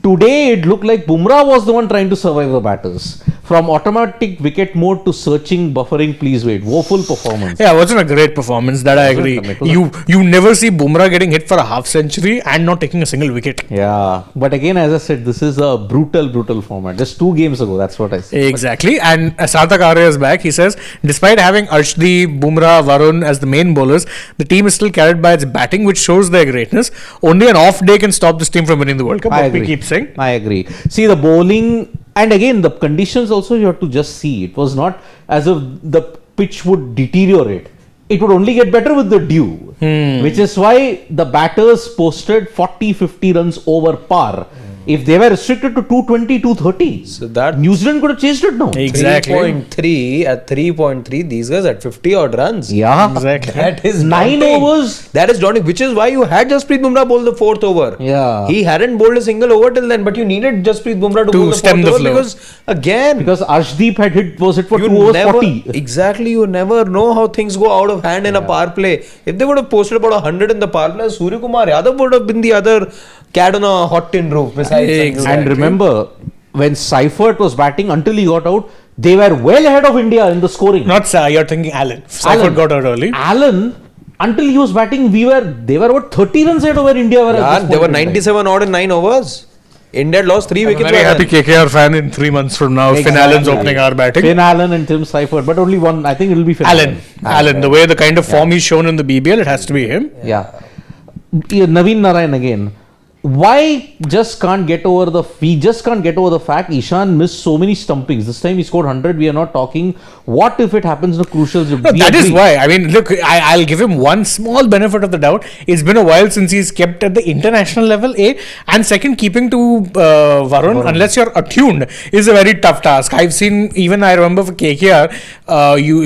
Today it looked like Bumrah was the one trying to survive the batters. From automatic wicket mode to searching, buffering, please wait. Woeful performance. Yeah, it wasn't a great performance, that I agree. You never see Bumrah getting hit for a half century and not taking a single wicket. Yeah, but again, as I said, this is a brutal format. Just 2 games ago, that's what I said. Exactly. And Sarthak Arya is back. He says, despite having Arshdeep, Bumrah, Varun as the main bowlers, the team is still carried by its batting, which shows their greatness. Only an off day can stop this team from winning the World Cup. I agree. See, the bowling, and again, the conditions also you have to just see. It was not as if the pitch would deteriorate. It would only get better with the dew. Which is why the batters posted 40-50 runs over par. If they were restricted to 220, 230, so that New Zealand could have changed it now. Exactly. 3.3 at 3.3, these guys at 50 odd runs. Yeah, Exactly. That is 9 daunting. overs. That is daunting, which is why you had Jasprit Bumrah bowl the 4th over. Yeah. He hadn't bowled a single over till then, but you needed Jasprit Bumrah to bowl the stem 4th the over flow. because again, Because Arshdeep had hit, was it for you 2 overs never 40? exactly, you never know how things go out of hand in a power play. If they would have posted about 100 in the power play, Suryakumar Yadav would have been the other cat on a hot tin roof besides Sanju. And remember, when Seifert was batting until he got out, they were well ahead of India in the scoring. Not Sai, you're thinking Allen. Seifert got out early. Allen, until he was batting, they were what, 30 runs ahead of where India were. Yeah, they were 97 odd in 9 overs. India had lost 3 I'm wickets. very by happy then. KKR fan in 3 months from now. Finn Exactly. Allen's opening our batting. Finn Allen and Tim Seifert, but only one. I think it will be Finn Allen, the way the kind of form he's shown in the BBL, it has to be him. Yeah. Naveen Narayan again. Why just can't get over the fact Ishan missed so many stumpings. This time he scored 100. We are not talking. What if it happens in a crucial? No, that is why. I mean, look, I'll give him one small benefit of the doubt. It's been a while since he's kept at the international level, A. And second, keeping to Varun, unless you're attuned, is a very tough task. I've seen, even I remember for KKR,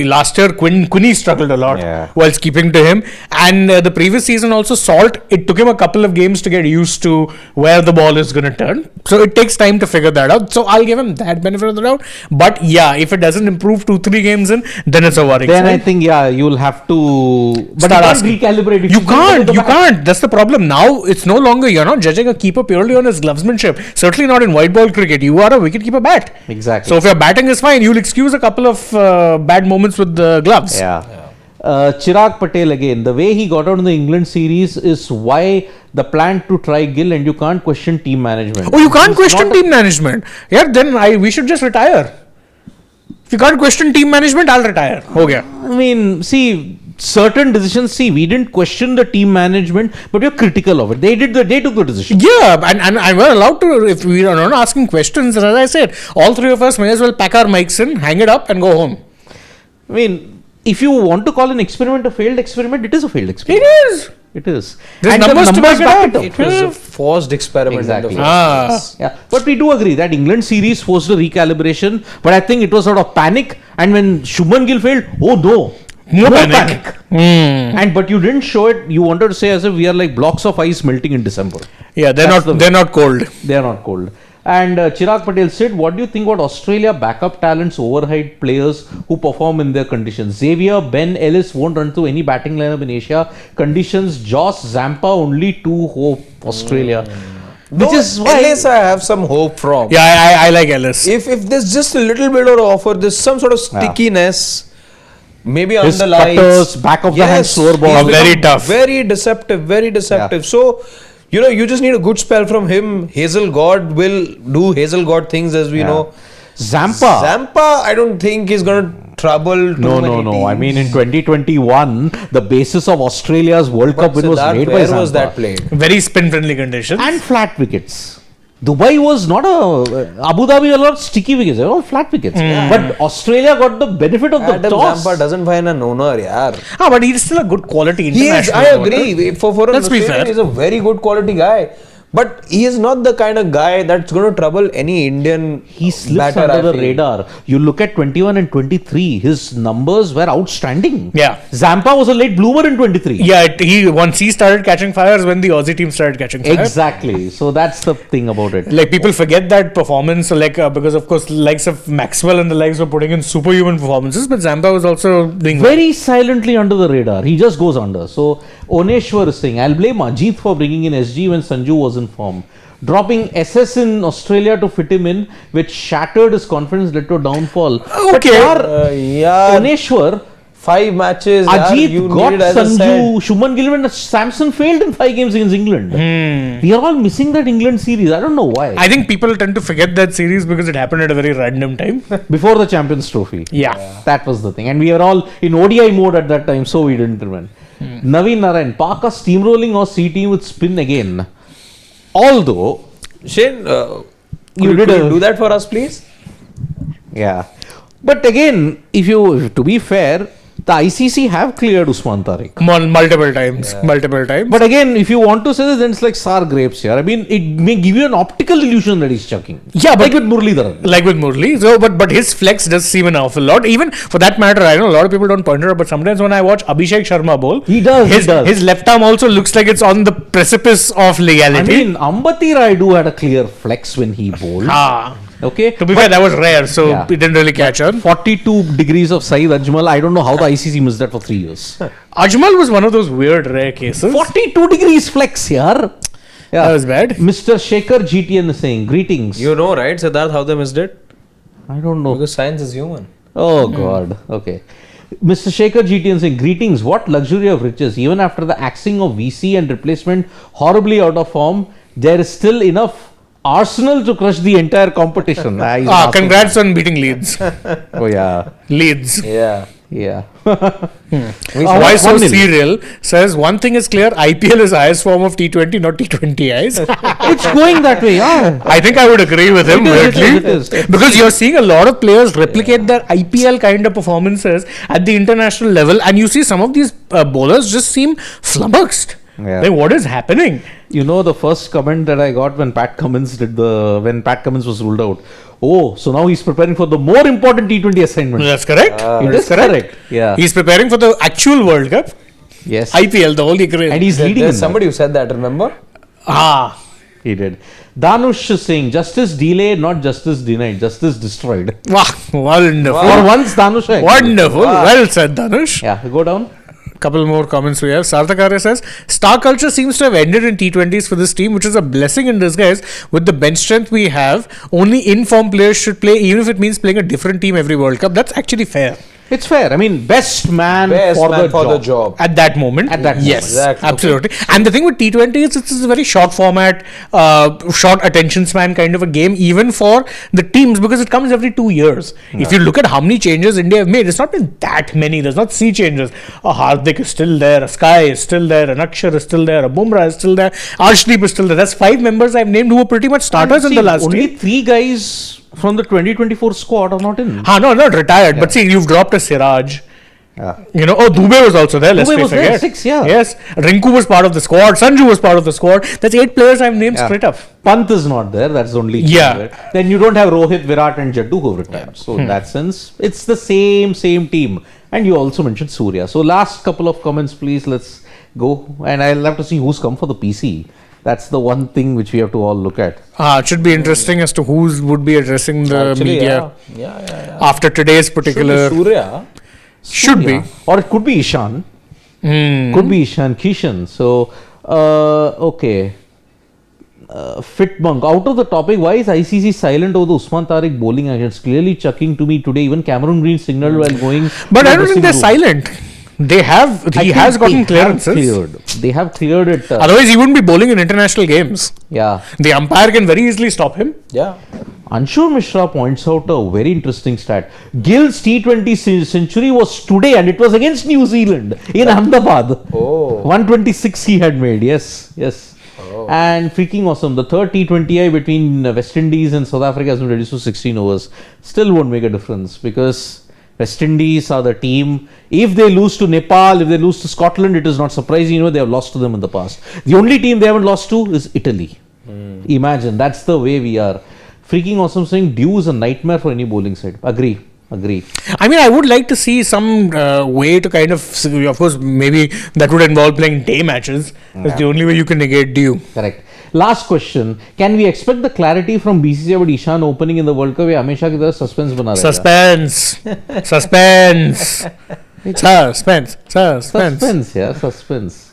last year, Quinny struggled a lot whilst keeping to him. And the previous season also, Salt, it took him a couple of games to get used to where the ball is going to turn. So it takes time to figure that out. So I'll give him that benefit of the doubt. But yeah, if it doesn't improve 2-3 games in, then it's a worry. Then I think, you'll have to. But Start you can't recalibrate. If You can't. That's the problem. Now it's no longer, you're not judging a keeper purely on his glovesmanship. Certainly not in white ball cricket. You are a wicketkeeper bat. Exactly. So if your batting is fine, you'll excuse a couple of bad moments with the gloves. Chirag Patel again. The way he got out in the England series is why the plan to try Gill, and you can't question team management. Oh, you can't question team management. Yeah, then we should just retire. If you can't question team management, I'll retire. Ho gaya. I mean, see, certain decisions. See, we didn't question the team management, but we're critical of it. They took the decision. Yeah, and we're allowed to, if we are not asking questions, as I said, all three of us may as well pack our mics in, hang it up, and go home. I mean, if you want to call an experiment a failed experiment, it is a failed experiment. It is. There's And numbers to back it up. It was a forced experiment. Exactly. In the first place. Yeah, but we do agree that England series forced a recalibration, but I think it was sort of panic, and when Shubman Gill failed, oh no. More panic. But you didn't show it. You wanted to say as if we are like blocks of ice melting in December. Yeah, they're not cold. They are not cold. And Chirag Patel said, what do you think about Australia backup talents overhyped players who perform in their conditions? Xavier, Ben, Ellis won't run through any batting lineup in Asia conditions. Joss, Zampa, only two hope Australia. Which is why Ellis I have some hope from. Yeah, I like Ellis. If there's just a little bit of offer, there's some sort of stickiness, maybe on his the lines. cutters, back of the hand, slower ball. he's Very become tough. Very deceptive, very deceptive. So, you just need a good spell from him. Hazel God will do Hazel God things, as we know. Zampa, I don't think he's going to trouble too many No. teams. I mean, in 2021, the basis of Australia's World Cup win was Siddharth, made by where Zampa. was that played? Very spin-friendly conditions. And flat wickets. Dubai was not Abu Dhabi a lot of sticky wickets. They were all flat wickets. But Australia got the benefit of the Adam toss. Zampa doesn't find a no-no, yaar. But he's still a good quality He is, international. I bowler. agree. For an Let's be Australian, fair. he's a very good quality guy. But he is not the kind of guy that's going to trouble any Indian He slips batter, under I the feel. radar. You look at 21 and 23, his numbers were outstanding. Yeah. Zampa was a late bloomer in 23. Yeah, once he started catching fires when the Aussie team started catching fire. Exactly. So that's the thing about it. Like people forget that performance, because of course likes of Maxwell and the likes were putting in superhuman performances, but Zampa was also doing well. Very silently under the radar. He just goes under. So Oneshwar is saying, I'll blame Ajit for bringing in SG when Sanju was in form. Dropping SS in Australia to fit him in, which shattered his confidence, led to a downfall. But Okay. Yeah, Oneshwar, 5 matches. Ajit you got needed, as I said. Sanju, Shuman Gilman, and Samson failed in 5 games against England. We are all missing that England series. I don't know why. I think people tend to forget that series because it happened at a very random time. Before the Champions Trophy. Yeah. That was the thing. And we were all in ODI mode at that time, so we didn't win. Naveen Narayan, Park a steamrolling or C team with spin again. Although, Shane, You did could a- you do that for us, please? yeah. But again, to be fair, the ICC have cleared Usman Tariq. Multiple times. Multiple times. But again, if you want to say this, then it's like sour grapes here. I mean, it may give you an optical illusion that he's chucking. Yeah, but- like with Muralidharan. Like with Murli. So, but his flex does seem an awful lot. Even for that matter, I know a lot of people don't point it out, but sometimes when I watch Abhishek Sharma bowl, He does. his left arm also looks like it's on the precipice of I legality. mean, Ambati Raidu had a clear flex when he bowled. Okay. To be fair, that was rare, so Yeah. it didn't really catch on. 42 degrees of Saeed Ajmal. I don't know how the ICC missed that for 3 years. Ajmal was one of those weird, rare cases. 42 degrees flex here. Yeah. That was bad. Mr. Shekhar GTN is saying, greetings. You know, right, Siddharth, how they missed it? I don't know. Because science is human. Oh God. Okay. Mr. Shekhar GTN saying, greetings. What luxury of riches. Even after the axing of VC and replacement horribly out of form, there is still enough Arsenal to crush the entire competition. He's Arsenal. Congrats on beating Leeds. Oh yeah. Leeds. Yeah. Yeah. Why so 1-0. serial says one thing is clear, IPL is highest form of T20, not T20Is. It's going that way. Yeah. I think I would agree with him, It is. because you're seeing a lot of players replicate their IPL kind of performances at the international level, and you see some of these bowlers just seem flummoxed. Yeah. Like, what is happening? You know, the first comment that I got when Pat Cummins was ruled out. Oh, so now he's preparing for the more important T20 assignment. That's correct. It is correct. Yeah. He's preparing for the actual World Cup, Yes. IPL, the Holy Grail. And he's leading in There's that. somebody who said that, remember? He did. Danush is saying, justice delayed, not justice denied. Justice destroyed. Wow, wonderful. For once, Danush. I agree. Wonderful. Well said, Dhanush. Yeah, go down. Couple more comments we have. Sarthakare says, star culture seems to have ended in T20s for this team, which is a blessing in disguise. With the bench strength we have, only in-form players should play, even if it means playing a different team every World Cup. That's actually fair. It's fair. I mean, best man for the job. At that moment. At that moment. Yes, Exactly. absolutely. And the thing with T20 is it's a very short format, short attention span kind of a game, even for the teams, because it comes every 2 years. If you look at how many changes India have made, it's not been that many. There's not sea changes. A Hardik is still there, a Sky is still there, an Akshar is still there, a Bumrah is still there, Arshdeep is still there. That's 5 members I've named who were pretty much starters in the last only team. 3 guys from the 2024 squad are not in. No, not retired. But see, you've dropped a Siraj. Dubey was also there. Let's Dubey was forget. there, 6, yeah. Yes, Rinku was part of the squad. Sanju was part of the squad. That's 8 players I've named straight up. Pant is not there. That's the only. Yeah. There. Then you don't have Rohit, Virat, and Jaddu who retired. So in that sense, it's the same team. And you also mentioned Surya. So last couple of comments, please. Let's go. And I'll have to see who's come for the PC. That's the one thing which we have to all look at. It should be interesting as to who would be addressing the Actually, media yeah. after today's particular. Surya. Should be. Yeah. Or it could be Ishan. Could be Ishan Kishan. So, okay. Fit Monk. Out of the topic, why is ICC silent over the Usman Tariq bowling action? It's clearly chucking to me today. Even Cameron Green signaled while going. But to I the don't think they're dressing room. silent. They have. I He think has they gotten have clearances. cleared. They have cleared it. Otherwise, he wouldn't be bowling in international games. Yeah. The umpire can very easily stop him. Yeah. Anshul Mishra points out a very interesting stat. Gill's T20 century was today and it was against New Zealand in Ahmedabad. Oh. 126 he had made. Yes. And freaking awesome. The third T20I between West Indies and South Africa has been reduced to 16 overs. Still won't make a difference because West Indies are the team. If they lose to Nepal, if they lose to Scotland, it is not surprising. They have lost to them in the past. The only team they haven't lost to is Italy. Imagine, that's the way we are. Freaking awesome saying Dew is a nightmare for any bowling side. Agree. I mean, I would like to see some way to kind of course, maybe that would involve playing day matches. That's the only way you can negate Dew. Correct. Last question. Can we expect the clarity from BCCI about Ishan opening in the World Cup? या हमेशा की तरह suspense बना रहेगा? Suspense.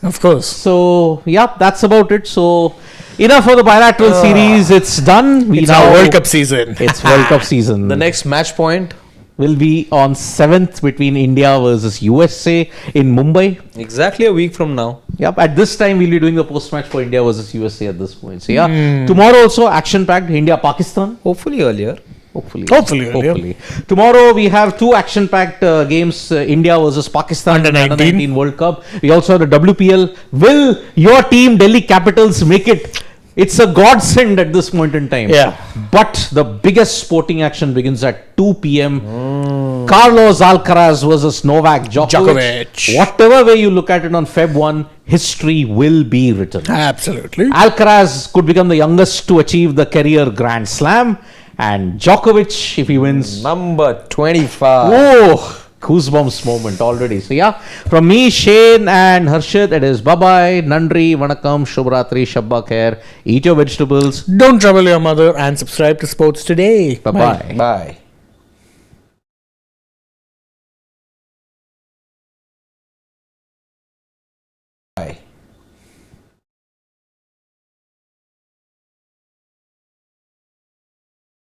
Of course. So, yeah, that's about it. So, enough for the bilateral series. It's done. It's our World Cup season. It's World Cup season. The next match point will be on 7th between India versus USA in Mumbai. exactly a week from now. Yep, at this time we'll be doing the post-match for India versus USA at this point. So, yeah, tomorrow also action-packed India-Pakistan. Hopefully earlier. Hopefully. Tomorrow we have two action-packed games, India versus Pakistan Under 19 World Cup. We also have the WPL. Will your team, Delhi Capitals, make it? It's a godsend at this point in time. Yeah. But the biggest sporting action begins at 2 p.m. Carlos Alcaraz versus Novak Djokovic. Whatever way you look at it on Feb 1, history will be written. Absolutely. Alcaraz could become the youngest to achieve the career Grand Slam. And Djokovic, if he wins, Number 25. oh, goosebumps moment already. So yeah, from me, Shane and Harshit, it is bye-bye, Nandri, Vanakkam, Shubhratri, Shabba Khair. Eat your vegetables. Don't trouble your mother and subscribe to Sports Today. Bye-bye. Bye.